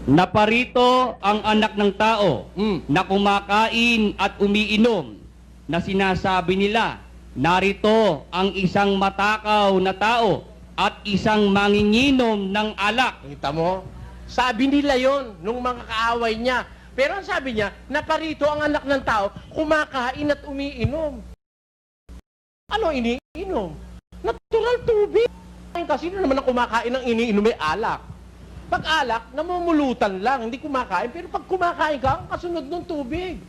Speaker 4: Naparito ang anak ng tao na kumakain at umiinom, na sinasabi nila, narito ang isang matakaw na tao at isang manginginom ng alak.
Speaker 2: Kita mo? Sabi nila yon nung mga kaaway niya. Pero ang sabi niya, naparito ang anak ng tao, kumakain at umiinom. Ano iniinom? Natural tubig. Kasi naman ang kumakain ng iniinom ay alak. Pag alak, namumulutan lang, hindi kumakain. Pero pag kumakain ka, ang kasunod ng tubig.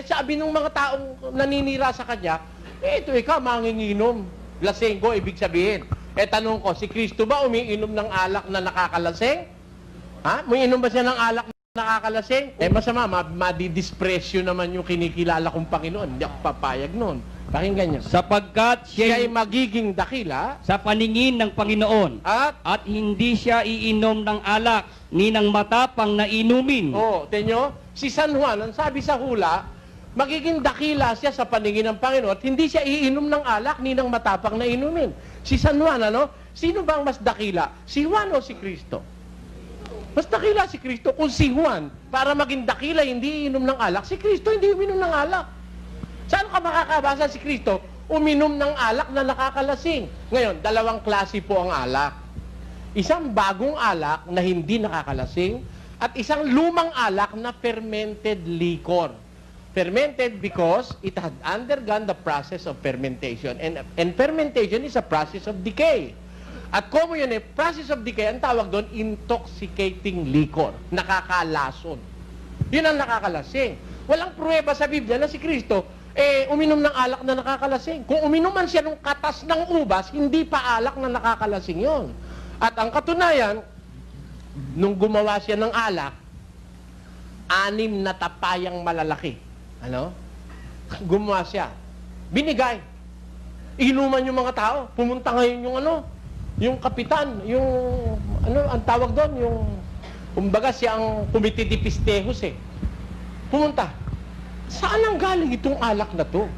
Speaker 2: Sabi ng mga taong naninira sa kanya, ito ikaw, manginginom. Lasenggo, ibig sabihin. Tanong ko, si Kristo ba umiinom ng alak na nakakalaseng? Umiinom ba siya ng alak na nakakalaseng? Masama, madidispresyo naman yung kinikilala kong Panginoon. Hindi ako papayag nun. Pakinggan niyo.
Speaker 4: Sapagkat
Speaker 2: Siya'y magiging dakila
Speaker 4: sa paningin ng Panginoon at hindi siya iinom ng alak ni ng matapang na inumin.
Speaker 2: Tenyo, si San Juan, ang sabi sa hula, magiging dakila siya sa paningin ng Panginoon at hindi siya iinom ng alak ni ng matapang na inumin. Si San Juan, sino bang mas dakila? Si Juan o si Kristo? Mas dakila si Kristo. Kung si Juan, para maging dakila, hindi iinom ng alak, si Kristo hindi uminom ng alak. Saan ka makakabasa si Kristo? Uminom ng alak na nakakalasing. Ngayon, dalawang klase po ang alak. Isang bagong alak na hindi nakakalasing at isang lumang alak na fermented liquor. Fermented because it had undergone the process of fermentation. And fermentation is a process of decay. At kung yun process of decay, ang tawag doon, intoxicating liquor. Nakakalason. Yun ang nakakalasing. Walang pruweba sa Biblia na si Kristo uminom ng alak na nakakalasing. Kung uminom man siya ng katas ng ubas, hindi pa alak na nakakalasing yon. At ang katunayan, nung gumawa siya ng alak, 6 na tapayang malalaki. Ano? Gumawa siya. Binigay. Inuman yung mga tao. Pumunta ngayon yung kapitan, ang tawag doon, kumbaga siya ang Comité de Pistejos Pumunta. Saan ang galing itong alak na to?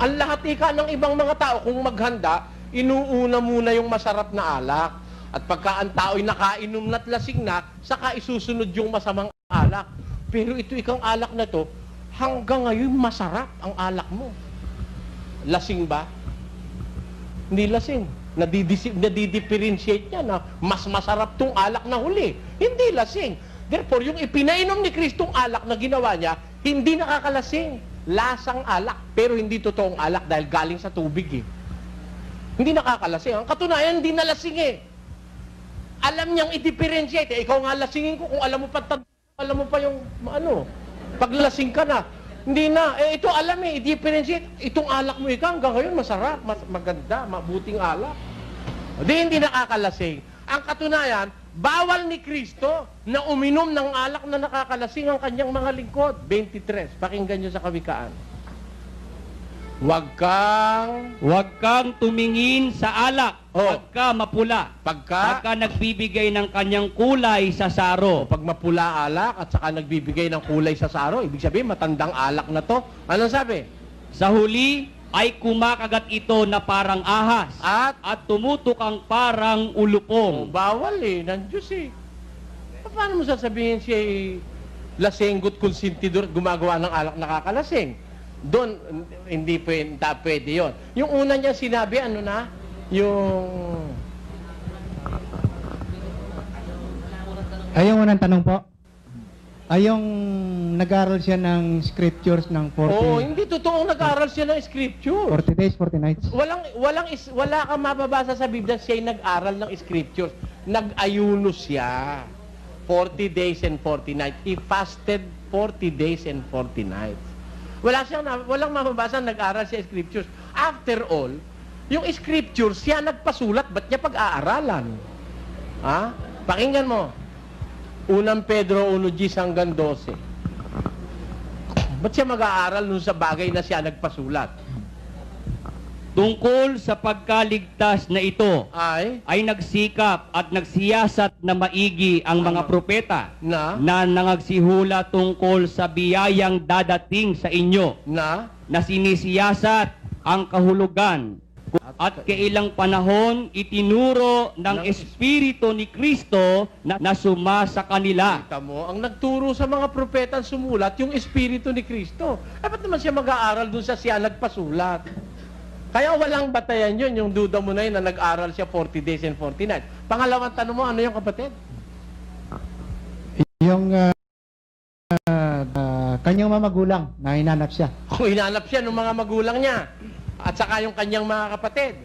Speaker 2: Ang lahat ng ibang mga tao, kung maghanda, inuuna muna yung masarap na alak. At pagka ang tao'y nakainom na't lasing na, saka isusunod yung masamang alak. Pero ito ikang alak na to, hanggang ngayon masarap ang alak mo. Lasing ba? Hindi lasing. Nadidifferentiate niya na mas masarap tong alak na huli. Hindi lasing. Therefore, yung ipinainom ni Kristong alak na ginawa niya, hindi nakakalasing. Lasang alak, pero hindi totoong alak dahil galing sa tubig Hindi nakakalasing. Ang katunayan, hindi nalasing Alam niyang i-differentiate. Ikaw nga lasingin ko kung alam mo pa yung paglasing ka na. Hindi na. Ito alam i-differentiate. Itong alak mo hanggang ngayon masarap, maganda, mabuting alak. Hindi nakakalasing. Ang katunayan, bawal ni Kristo na uminom ng alak na nakakalasing ang kanyang mga lingkod. 23. Pakinggan niyo sa Kawikaan. Huwag kang
Speaker 4: tumingin sa alak pagka mapula. Pagka nagbibigay ng kanyang kulay sa saro.
Speaker 2: Pag mapula alak at saka nagbibigay ng kulay sa saro, ibig sabihin matandang alak na to. Anong sabi?
Speaker 4: Sa huli ay kumakagat ito na parang ahas at tumutukang parang ulupong.
Speaker 2: Bawal ng Diyos Paano mo sasabihin siya lasenggot konsentidor at gumagawa ng alak nakakalasing? Doon, hindi pwede yun. Yung una niya sinabi,
Speaker 1: Yung unang tanong po. Yung nag-aral siya ng scriptures ng 40...
Speaker 2: hindi totoong nag-aral siya ng scriptures.
Speaker 1: 40 days, 40 nights.
Speaker 2: Wala kang mababasa sa Biblia siya'y nag-aral ng scriptures. Nag-ayuno siya. 40 days and 40 nights. He fasted 40 days and 40 nights. Walang mababasa nag-aral siya scriptures. After all, yung scriptures, siya nagpasulat, ba't niya pag-aaralan? Pakinggan mo. Unang Pedro 1:10 hanggang 12. Ba't siya mag-aaral nun sa bagay na siya nagpasulat?
Speaker 4: Tungkol sa pagkaligtas na ito ay nagsikap at nagsiyasat na maigi ang mga propeta na nangagsihula tungkol sa biyayang dadating sa inyo na sinisiyasat ang kahulugan at kailang panahon itinuro ng Espiritu ni Kristo na suma sa kanila.
Speaker 2: Kita mo, ang nagturo sa mga propeta sumulat, yung Espiritu ni Kristo. Ba't naman siya mag-aaral dun sa siya nagpasulat? Kaya walang batayan yun, yung duda mo na yun na nag-aral siya 40 days and 40 nights. Pangalawang tanong mo, ano yung kapatid?
Speaker 1: Yung kanyang mga magulang na hinanap siya.
Speaker 2: Kung hinanap siya ng mga magulang niya, at saka yung kanyang mga kapatid.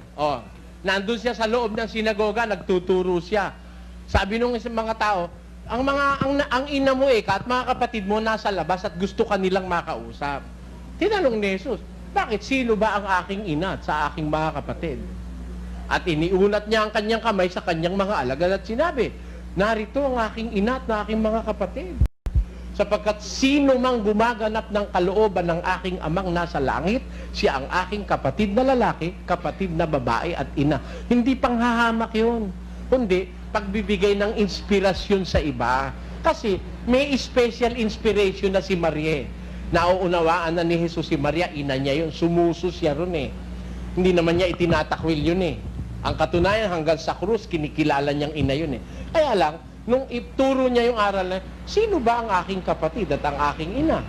Speaker 2: Nandun siya sa loob ng sinagoga, nagtuturo siya. Sabi nung mga tao, ang ina mo at mga kapatid mo nasa labas at gusto ka nilang makausap. Tinanong ni Jesus, bakit sino ba ang aking ina at sa aking mga kapatid? At iniunat niya ang kanyang kamay sa kanyang mga alagad at sinabi, narito ang aking ina at na aking mga kapatid. Sapagkat sino mang gumaganap ng kalooban ng aking amang nasa langit, siya ang aking kapatid na lalaki, kapatid na babae at ina. Hindi panghahamak yun, kundi pagbibigay ng inspirasyon sa iba. Kasi may special inspiration na si Maria. Nauunawaan na ni Jesus si Maria, ina niya yun, sumuso siya ron Hindi naman niya itinatakwil yun Ang katunayan hanggang sa krus, kinikilala niyang ina yun Kaya lang, nung ituro niya yung aral na, sino ba ang aking kapatid at ang aking ina?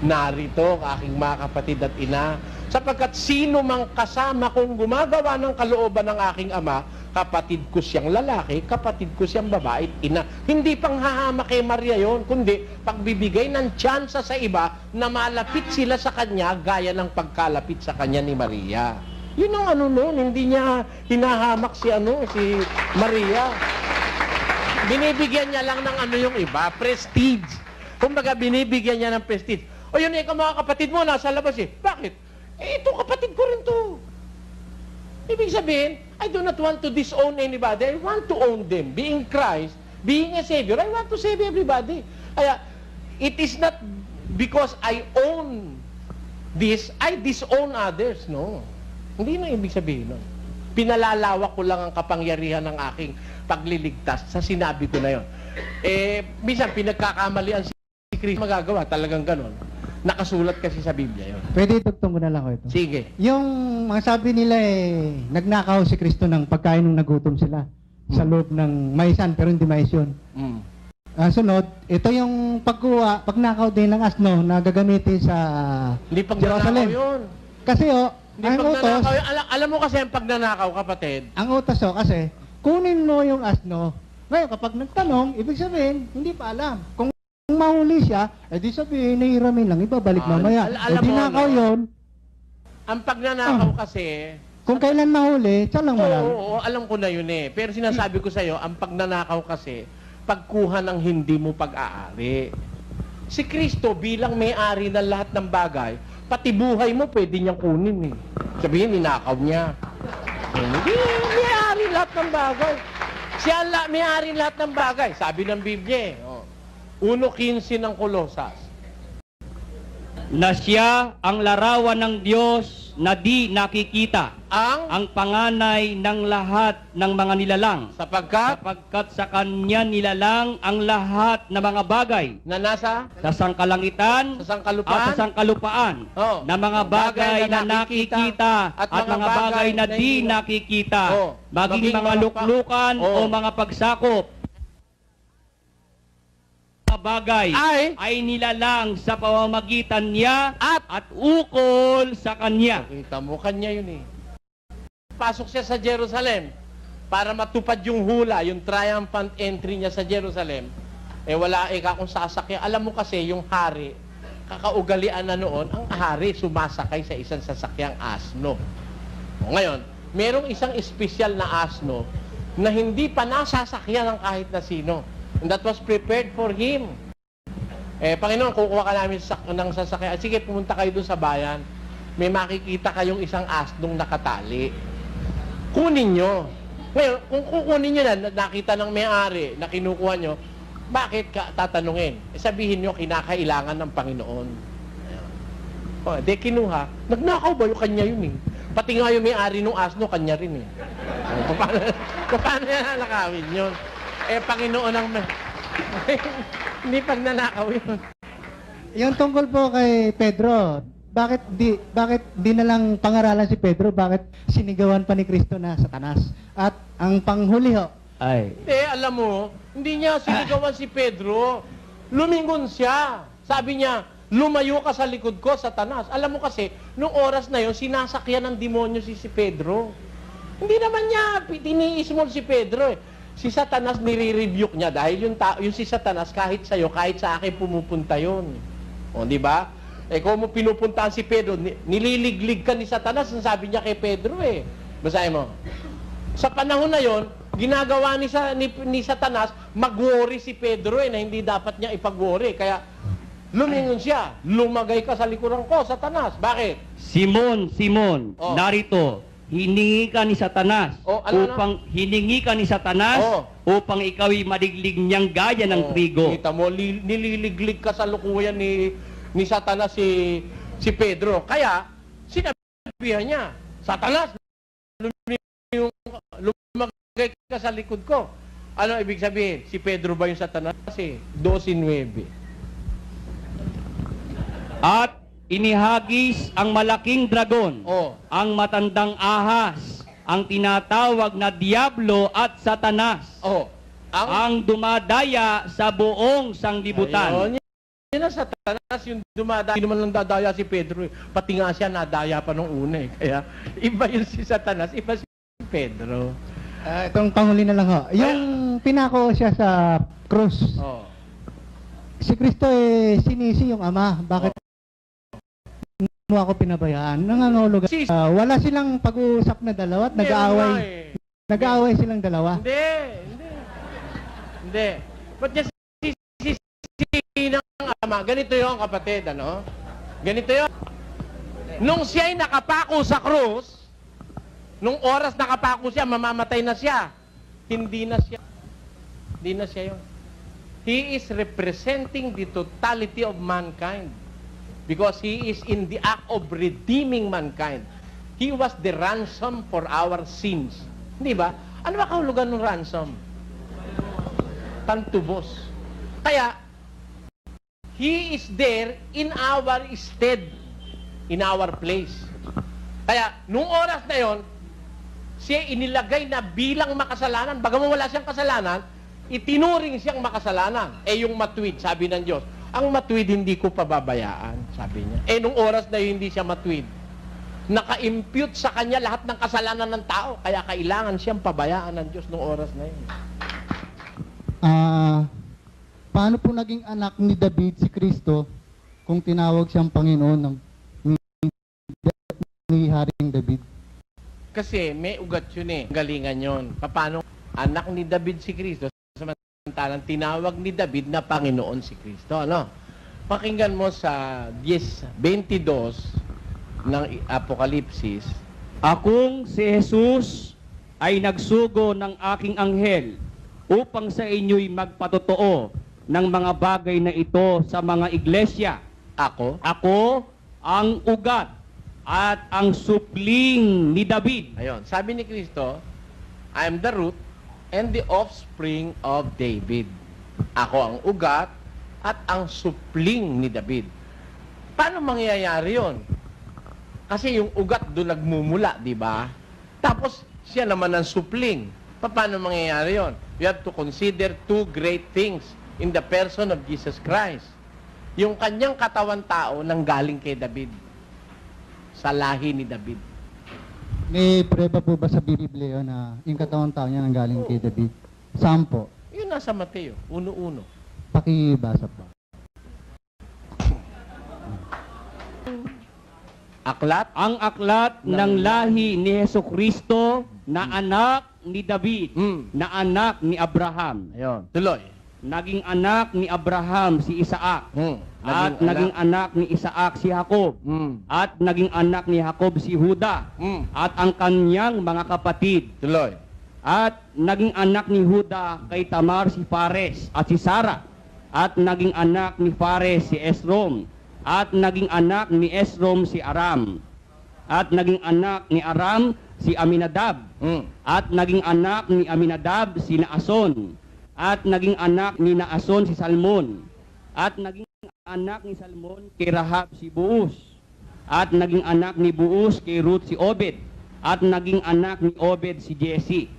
Speaker 2: Narito ang aking mga kapatid at ina. Sapagkat sino mang kasama kong gumagawa ng kalooban ng aking ama, kapatid ko siyang lalaki, kapatid ko siyang babae, ina. Hindi panghahamak kay Maria yon, kundi pagbibigay ng tsansa sa iba na malapit sila sa kanya gaya ng pagkalapit sa kanya ni Maria. Yun ang noon, hindi niya hinahamak si Maria. Binibigyan niya lang ng yung iba, prestige. Kumbaga binibigyan niya ng prestige. O yun eh, mga kapatid mo, nasa labas eh. Bakit? Eh, ito kapatid ko rin to. Ibig sabihin, I do not want to disown anybody. I want to own them. Being Christ, being a Savior, I want to save everybody. Kaya, it is not because I own this, I disown others. No. Hindi na ibig sabihin nun. Pinalalawak ko lang ang kapangyarihan ng aking pagliligtas sa sinabi ko na yon. Eh, minsan pinagkakamalian si Kristo magagawa, talagang ganon. Nakasulat kasi sa Biblia yon.
Speaker 1: Pwede itugtong ko na lang ko ito.
Speaker 2: Sige.
Speaker 1: Yung mga sabi nila nagnakaw si Kristo ng pagkain nung nagutom sila sa loob ng maisan pero hindi mais yun. Sunod, ito yung pagnakaw din ng asno na gagamitin sa
Speaker 2: Hindi pagnanakaw
Speaker 1: Jerusalem.
Speaker 2: yun.
Speaker 1: Kasi
Speaker 2: Hindi
Speaker 1: ang utos,
Speaker 2: pagnanakaw yun. Alam mo kasi ang pagnanakaw, kapatid.
Speaker 1: ang utos kasi, kunin mo yung asno. Ngayon, kapag nagtanong, ibig sabihin, hindi pa alam. Kung mahuli siya, di sabihin, nahiramin lang, ibabalik mamaya.
Speaker 2: alam
Speaker 1: Di
Speaker 2: mo,
Speaker 1: nakaw
Speaker 2: no?
Speaker 1: yun,
Speaker 2: Ang pagnanakaw kasi,
Speaker 1: kung kailan mahuli, siya lang malaman.
Speaker 2: oo, alam ko na yun eh. Pero sinasabi ko sa'yo, ang pagnanakaw kasi, pagkuha ng hindi mo pag-aari. Si Kristo bilang may-ari ng lahat ng bagay, pati buhay mo pwede niyang kunin eh. Sabihin, ninakaw niya. Hindi, may-ari lahat ng bagay. Siya may-ari lahat ng bagay. Sabi ng Biblia eh. 1:15 ng Kolosas.
Speaker 4: Na siya ang larawan ng Diyos na di nakikita, ang panganay ng lahat ng mga nilalang,
Speaker 2: Sapagkat
Speaker 4: sa kanya nilalang ang lahat ng mga bagay
Speaker 2: na nasa
Speaker 4: sa sangkalangitan
Speaker 2: sa sangkalupaan,
Speaker 4: at sa sangkalupaan,
Speaker 2: Oh.
Speaker 4: na mga bagay na nakikita at mga bagay na di nakikita,
Speaker 2: Oh.
Speaker 4: maging mga luklukan
Speaker 2: Oh.
Speaker 4: o mga pagsakop, bagay ay nilalang sa pamamagitan niya at ukol sa kanya.
Speaker 2: Kita mo, kanya yun eh. Pasok siya sa Jerusalem para matupad yung hula, yung triumphant entry niya sa Jerusalem. Eh wala kung sasakyan. Alam mo kasi yung hari, kakaugalian na noon, ang hari sumasakay sa isang sasakyang asno. O, ngayon, merong isang espesyal na asno na hindi pa nasasakyan ng kahit na sino. And that was prepared for him. Eh, Panginoon, kukuha ka namin ng sasakyan. Sige, pumunta kayo dun sa bayan. May makikita kayong isang asnong nakatali. Kunin nyo. Ngayon, kung kukunin nyo na, nakita ng may-ari na kinukuha nyo, bakit ka tatanungin? Eh, sabihin nyo, kinakailangan ng Panginoon. O, de kinuha. Nagnakaw ba yung kanya yun eh? Pati nga yung may-ari ng asno, kanya rin eh. O, paano yan nakawin yun? Eh, Panginoon ang... Hindi pagnanakaw yun.
Speaker 1: Yung tungkol po kay Pedro, bakit di na lang pangaralan si Pedro? Bakit sinigawan pa ni Kristo na Satanas? At ang panghuli ho,
Speaker 2: Hindi, alam mo, hindi niya sinigawan si Pedro. Lumingon siya. Sabi niya, lumayo ka sa likod ko, Satanas. Alam mo kasi, nung oras na yon sinasakyan ng demonyo si Pedro. Hindi naman niya tiniis mo si Pedro eh. Si Satanas nire-rebuke niya dahil yung si Satanas kahit sa'yo, kahit sa akin pumupunta yun. O, di ba? Eh, kung mo pinupuntahan si Pedro, nililiglig ka ni Satanas, ang sabi niya kay Pedro eh. Basahin mo. Sa panahon na yon, ginagawa ni Satanas, mag-worry si Pedro eh, na hindi dapat niya ipag-worry. Kaya, lumingon siya. Lumagay ka sa likuran ko, Satanas. Bakit?
Speaker 4: Simon,
Speaker 2: Oh.
Speaker 4: narito, hiningi ka ni Satanas upang ikaw ay madiglig niyang gaya ng trigo.
Speaker 2: Kita mo, nililiglig ka sa lukuyan ni Satanas si Pedro. Kaya, sinabihan niya, Satanas, lumagay ka sa likod ko. Ano ibig sabihin? Si Pedro ba yung Satanas? Kasi 12:9.
Speaker 4: At inihagis ang malaking dragon,
Speaker 2: Oh.
Speaker 4: ang matandang ahas, ang tinatawag na Diablo at Satanas,
Speaker 2: Oh.
Speaker 4: ang dumadaya sa buong sanglibutan.
Speaker 2: Ayun, yun ang Satanas, yung dumadaya. Hindi naman lang dadaya si Pedro. Pati nga siya nadaya pa nung una eh. Kaya iba yun si Satanas, iba si Pedro.
Speaker 1: itong panghuli na lang ho. Yung pinako siya sa krus,
Speaker 2: Oh.
Speaker 1: si Kristo sinisi yung Ama. Bakit mo ako pinabayaan? Nangangahulugan. Wala silang pag-uusap na dalawa at nag-aaway. Nag-aaway silang dalawa.
Speaker 2: Hindi. Ba't niya sisisi ng Ama? Ganito yung kapatid, ano? Ganito yun. Nung siya'y nakapako sa krus, nung oras nakapako siya, mamamatay na siya. Hindi na siya. Hindi na siya yun. He is representing the totality of mankind. Because He is in the act of redeeming mankind. He was the ransom for our sins. Hindi ba? Ano ba kahulugan ng ransom? Tantubos. Kaya, He is there in our stead, in our place. Kaya, nung oras na yon, siya inilagay na bilang makasalanan. Bagaman wala siyang kasalanan, itinuring siyang makasalanan. Yung matuwid, sabi ng Diyos, ang matuwid hindi ko pababayaan, sabi niya. Nung oras na yun, hindi siya matuwid. Naka-impute sa kanya lahat ng kasalanan ng tao, kaya kailangan siyang pabayaan ng Diyos nung oras na yun.
Speaker 1: Paano po naging anak ni David si Kristo kung tinawag siyang Panginoon ni Haring David?
Speaker 2: Kasi may ugat yun galingan yun. Paano anak ni David si Kristo, samantalang tinawag ni David na Panginoon si Kristo, ano? Pakinggan mo sa 10:22 ng Apokalipsis.
Speaker 4: Akong si Jesus ay nagsugo ng aking anghel upang sa inyo'y magpatotoo ng mga bagay na ito sa mga iglesia.
Speaker 2: Ako?
Speaker 4: Ako ang ugat at ang supling ni David.
Speaker 2: Ayun. Sabi ni Kristo, I am the root and the offspring of David. Ako ang ugat at ang supling ni David. Paano mangyayari yon? Kasi yung ugat doon nagmumula, di ba? Tapos siya naman ang supling. Paano mangyayari yon? You have to consider two great things in the person of Jesus Christ. Yung kanyang katawan tao nanggaling kay David. Sa lahi ni David.
Speaker 1: May prueba po ba sa Biblia na yung katawan tao niya nanggaling kay David? Saan po?
Speaker 2: Yun nasa Mateo, 1:1.
Speaker 1: Pakibasa po.
Speaker 2: Aklat?
Speaker 4: Ang aklat ng lahi ni Hesukristo na anak ni David, na anak ni Abraham.
Speaker 2: Ayun. Tuloy.
Speaker 4: Naging anak ni Abraham si Isaac. At naging anak ni Isaac si Jacob. At naging anak ni Jacob si Juda. At ang kanyang mga kapatid.
Speaker 2: Tuloy.
Speaker 4: At naging anak ni Juda kay Tamar si Fares at si Sara. At naging anak ni Fares si Esrom. At naging anak ni Esrom si Aram. At naging anak ni Aram si Aminadab. At naging anak ni Aminadab si Naason. At naging anak ni Naason si Salmon. At naging anak ni Salmon kay Rahab si Buus. At naging anak ni Buus kay Ruth si Obed. At naging anak ni Obed si Jesse.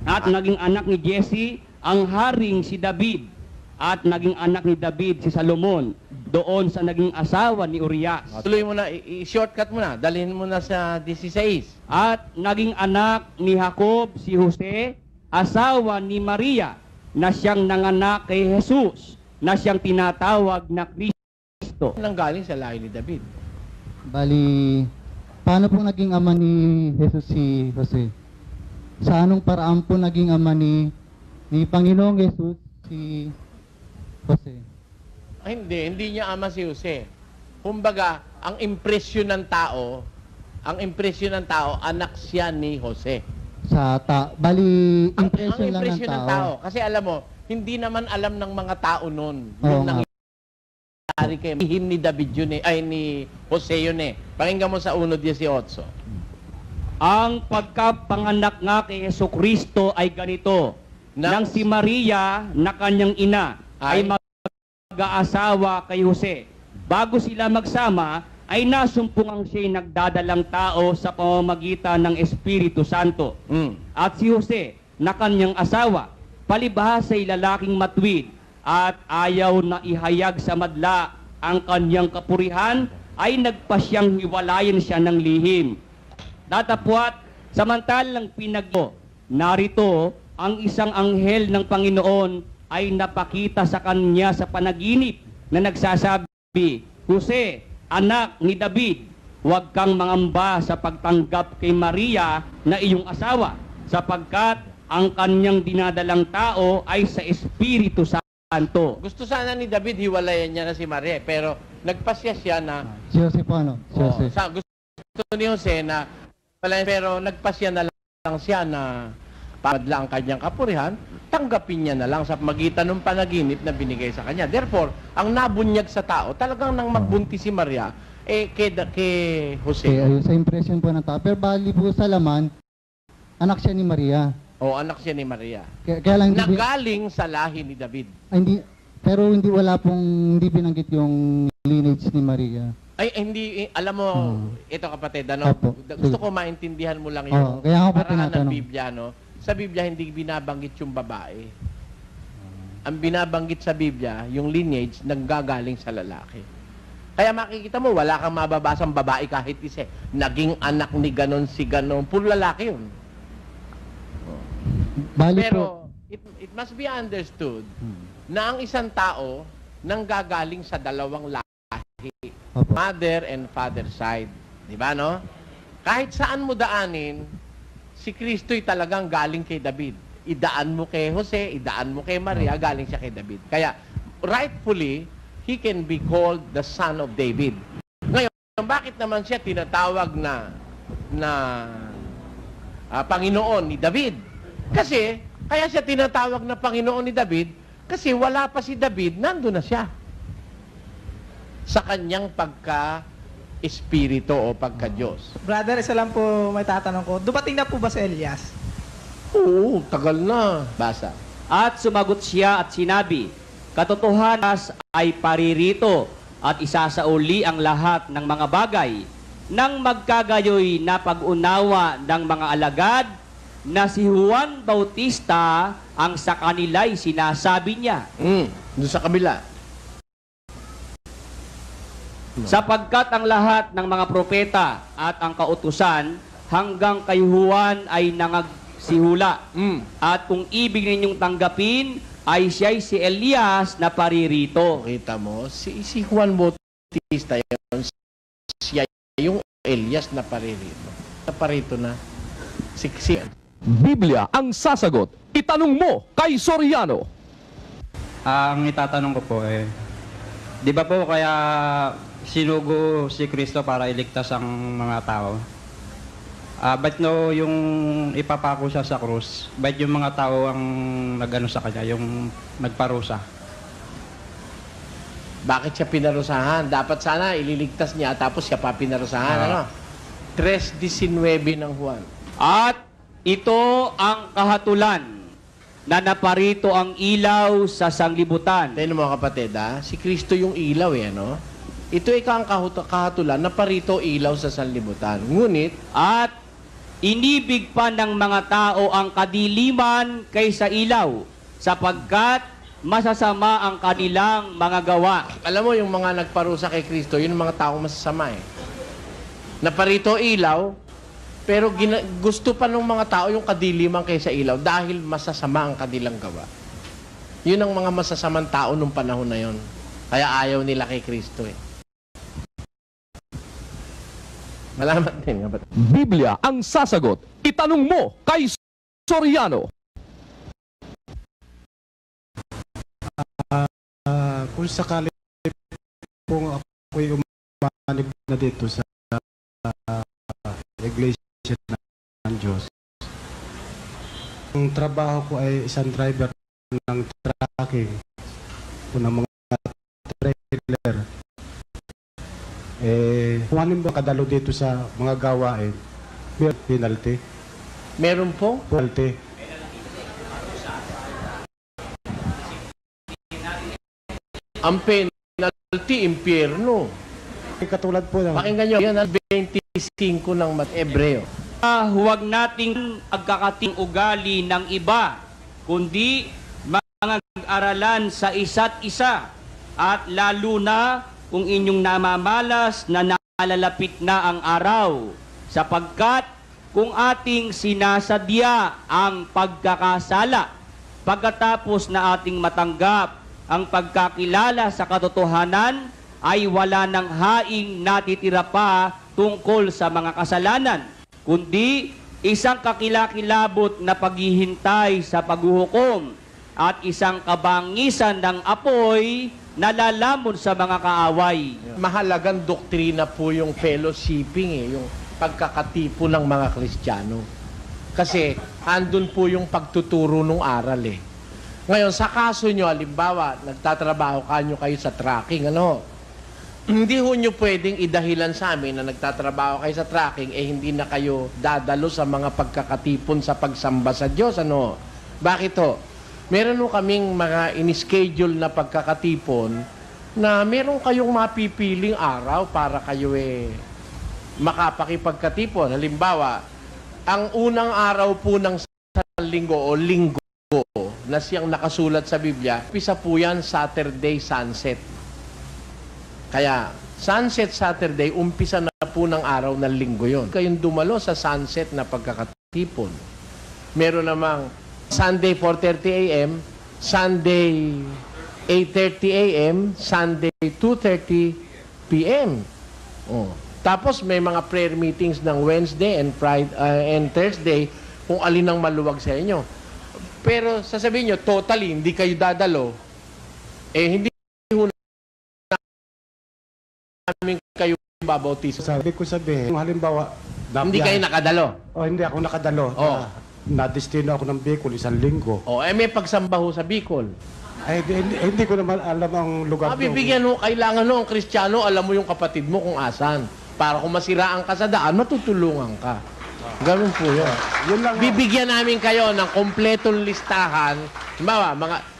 Speaker 4: At naging anak ni Jesse ang haring si David. At naging anak ni David si Salomon doon sa naging asawa ni Urias.
Speaker 2: Tuloy mo na, i-shortcut mo na. Dalhin mo na sa 16.
Speaker 4: At naging anak ni Jacob si Jose, asawa ni Maria, na siyang nanganak kay Jesus, na siyang tinatawag na Kristo.
Speaker 2: Nanggaling sa lahi ni David.
Speaker 1: Bali, paano po naging ama ni Jesus si Jose? Sa anong paraan po naging ama ni Panginoong Jesus si Jose?
Speaker 2: Ay, hindi niya ama si Jose. Kumbaga, ang impresyon ng tao, anak siya ni Jose.
Speaker 1: Bali,
Speaker 2: Ang
Speaker 1: impression lang ng
Speaker 2: impression ng
Speaker 1: tao.
Speaker 2: Kasi alam mo, hindi naman alam ng mga tao noon
Speaker 1: Oo
Speaker 2: yung
Speaker 1: nga.
Speaker 2: nangyari kay him ni David yun ni Jose yun Pakinggan mo sa 1:18.
Speaker 4: Ang pagkapanganak nga kay Jesucristo ay ganito, nang si Maria na kanyang ina ay mag-aasawa kay Jose. Bago sila magsama, ay nasumpungang siya'y nagdadalang tao sa pamamagitan ng Espiritu Santo. At si Jose, na kanyang asawa, palibhasa'y lalaking matuwid at ayaw na ihayag sa madla ang kanyang kapurihan, ay nagpasyang hiwalayan siya ng lihim. Datapwat, samantalang narito ang isang anghel ng Panginoon ay napakita sa kanya sa panaginip na nagsasabi, Jose, anak ni David, huwag kang mangamba sa pagtanggap kay Maria na iyong asawa, sapagkat ang kanyang dinadalang tao ay sa Espiritu Santo.
Speaker 2: Gusto sana ni David hiwalayan niya na si Maria, pero nagpasya siya na
Speaker 1: Si Jose po, ano? Si Jose.
Speaker 2: gusto ni Jose na pero nagpasya na lang siya na padla ang kanyang kapurihan, tanggapin niya na lang sa magitan ng panaginip na binigay sa kanya. Therefore, ang nabunyag sa tao, talagang nang magbuntis si Maria, kay Jose.
Speaker 1: Sa impression po ng tao. Pero bali po sa laman, anak siya ni Maria.
Speaker 2: O anak siya ni Maria.
Speaker 1: Kaya lang
Speaker 2: Nagaling sa lahi ni David.
Speaker 1: pero hindi binanggit yung lineage ni Maria.
Speaker 2: Ay, hindi, alam mo, ito kapatid, ano,
Speaker 1: Opo.
Speaker 2: gusto ko maintindihan mo lang yung
Speaker 1: kaya ako po
Speaker 2: paraan ng
Speaker 1: tinatanong.
Speaker 2: Biblia, no? Sa Biblia, hindi binabanggit yung babae. Ang binabanggit sa Biblia, yung lineage, nanggagaling sa lalaki. Kaya makikita mo, wala kang mababasang babae kahit isa. Naging anak ni ganon si ganon. Puro lalaki yun.
Speaker 1: Bali po,
Speaker 2: Pero, it must be understood na ang isang tao nanggagaling sa dalawang lahi.
Speaker 1: Opo.
Speaker 2: Mother and father side. Di ba, no? Kahit saan mo daanin, si Kristo'y talagang galing kay David. Idaan mo kay Jose, idaan mo kay Maria, galing siya kay David. Kaya, rightfully, he can be called the son of David. Ngayon, bakit naman siya tinatawag na Panginoon ni David? Kasi, kaya siya tinatawag na Panginoon ni David, kasi wala pa si David, nandun na siya. Sa kanyang pagka-espiritu o pagka-Diyos.
Speaker 6: Brother, isa lang po may tatanong ko. Dumating na po ba si Elias?
Speaker 2: Oo, tagal na. Basa.
Speaker 4: At sumagot siya at sinabi, katotohanan ay paririto at isasauli ang lahat ng mga bagay nang magkagayoy na pag-unawa ng mga alagad na si Juan Bautista ang sa kanila'y sinasabi niya.
Speaker 2: Doon sa kabila.
Speaker 4: Sapagkat ang lahat ng mga propeta at ang kautusan hanggang kay Juan ay nangagsihula. At kung ibig ninyong tanggapin, ay siya'y si Elias na paririto.
Speaker 2: Kita mo, si Juan Bautista yun, siya yung Elias na paririto. Naparito na. Si
Speaker 7: Biblia ang sasagot. Itanong mo kay Soriano.
Speaker 8: Ang itatanong ko po di ba po kaya sinugo si Kristo para iligtas ang mga tao? Ba't no yung ipapako siya sa krus, ba't yung mga tao ang nagano sa kanya, yung nagparusa?
Speaker 2: Bakit siya pinarusahan? Dapat sana ililigtas niya tapos siya pa pinarusahan. Ano? 3:19 ng Juan.
Speaker 4: At ito ang kahatulan na naparito ang ilaw sa sanglibutan.
Speaker 2: Tignan mo kapatid, si Kristo yung ilaw ano? Ito ang kahatulan na parito ilaw sa sanlibutan. Ngunit,
Speaker 4: At inibig pa ng mga tao ang kadiliman kaysa ilaw, sapagkat masasama ang kanilang mga gawa.
Speaker 2: alam mo yung mga nagparusa kay Kristo, yun ang mga taong masasama Naparito ilaw, pero gusto pa ng mga tao yung kadiliman kaysa ilaw dahil masasama ang kanilang gawa. Yun ang mga masasamang tao nung panahon na yun. Kaya ayaw nila kay Kristo Malaman din.
Speaker 7: Biblia ang sasagot. Itanong mo kay Soriano.
Speaker 9: Kung sakali kung ako'y umanib na dito sa Iglesia ng Diyos, ang trabaho ko ay isang driver ng trucking o ng mga trailer. Kung ano ba kadalo dito sa mga gawain, may penalty.
Speaker 2: Meron po?
Speaker 9: Penalty.
Speaker 2: Ang penalty, impyerno.
Speaker 9: Katulad po ng
Speaker 2: Pakinggan nyo, yan ang 25 ng Ebreo.
Speaker 4: Huwag nating agkakating ugali ng iba, kundi mga aralan sa isa't isa, at lalo na kung inyong namamalas na nalalapit na ang araw, sapagkat kung ating sinasadya ang pagkakasala, pagkatapos na ating matanggap ang pagkakilala sa katotohanan, ay wala ng haing natitira pa tungkol sa mga kasalanan, kundi isang kakilakilabot na paghihintay sa paghuhukom at isang kabangisan ng apoy nalalamon sa mga kaaway.
Speaker 2: Mahalagang doktrina po yung fellowshipping yung pagkakatipo ng mga Kristiyano. Kasi andun po yung pagtuturo ng aral Ngayon, sa kaso nyo, halimbawa, nagtatrabaho kayo sa tracking, hindi ho nyo pwedeng idahilan sa amin na nagtatrabaho kayo sa tracking, hindi na kayo dadalo sa mga pagkakatipon sa pagsamba sa Diyos, Bakit ho? Meron ho kaming mga in-schedule na pagkakatipon na meron kayong mapipiling araw para kayo makapakipagkatipon. Halimbawa, ang unang araw po ng linggo o linggo na siyang nakasulat sa Biblia, pisa po yan Saturday sunset. Kaya, sunset Saturday, umpisa na po ng araw ng linggo yon. Kayong dumalo sa sunset na pagkakatipon. Meron namang Sunday 4:30 a.m., Sunday 8:30 a.m., Sunday 2:30 p.m. Tapos may mga prayer meetings ng Wednesday and Friday and Thursday kung alin ang maluwag sa inyo. Pero sasabihin nyo, totally, hindi kayo dadalo, hindi namin kayo babautiso.
Speaker 9: Sabi ko sabihin, halimbawa,
Speaker 2: hindi kayo nakadalo.
Speaker 9: Hindi ako nakadalo. Na-destino ako ng Bicol, 1 linggo.
Speaker 2: May pagsamba ho sa Bicol.
Speaker 9: Hindi ko naman alam ang lugar.
Speaker 2: Bibigyan ho, kailangan ho, ang Kristiyano, alam mo yung kapatid mo kung asan. Para kung masiraan ka sa daan, matutulungan ka. Ganun po yun. Bibigyan namin kayo ng kompletong listahan. Halimbawa,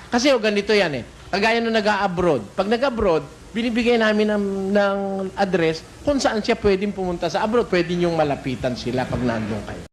Speaker 2: kasi ganito yan Kagaya na nag-abroad. Pag nag-abroad, binibigay namin ng address kung saan siya pwedeng pumunta sa abroad. Pwede niyong malapitan sila pag nandun kayo.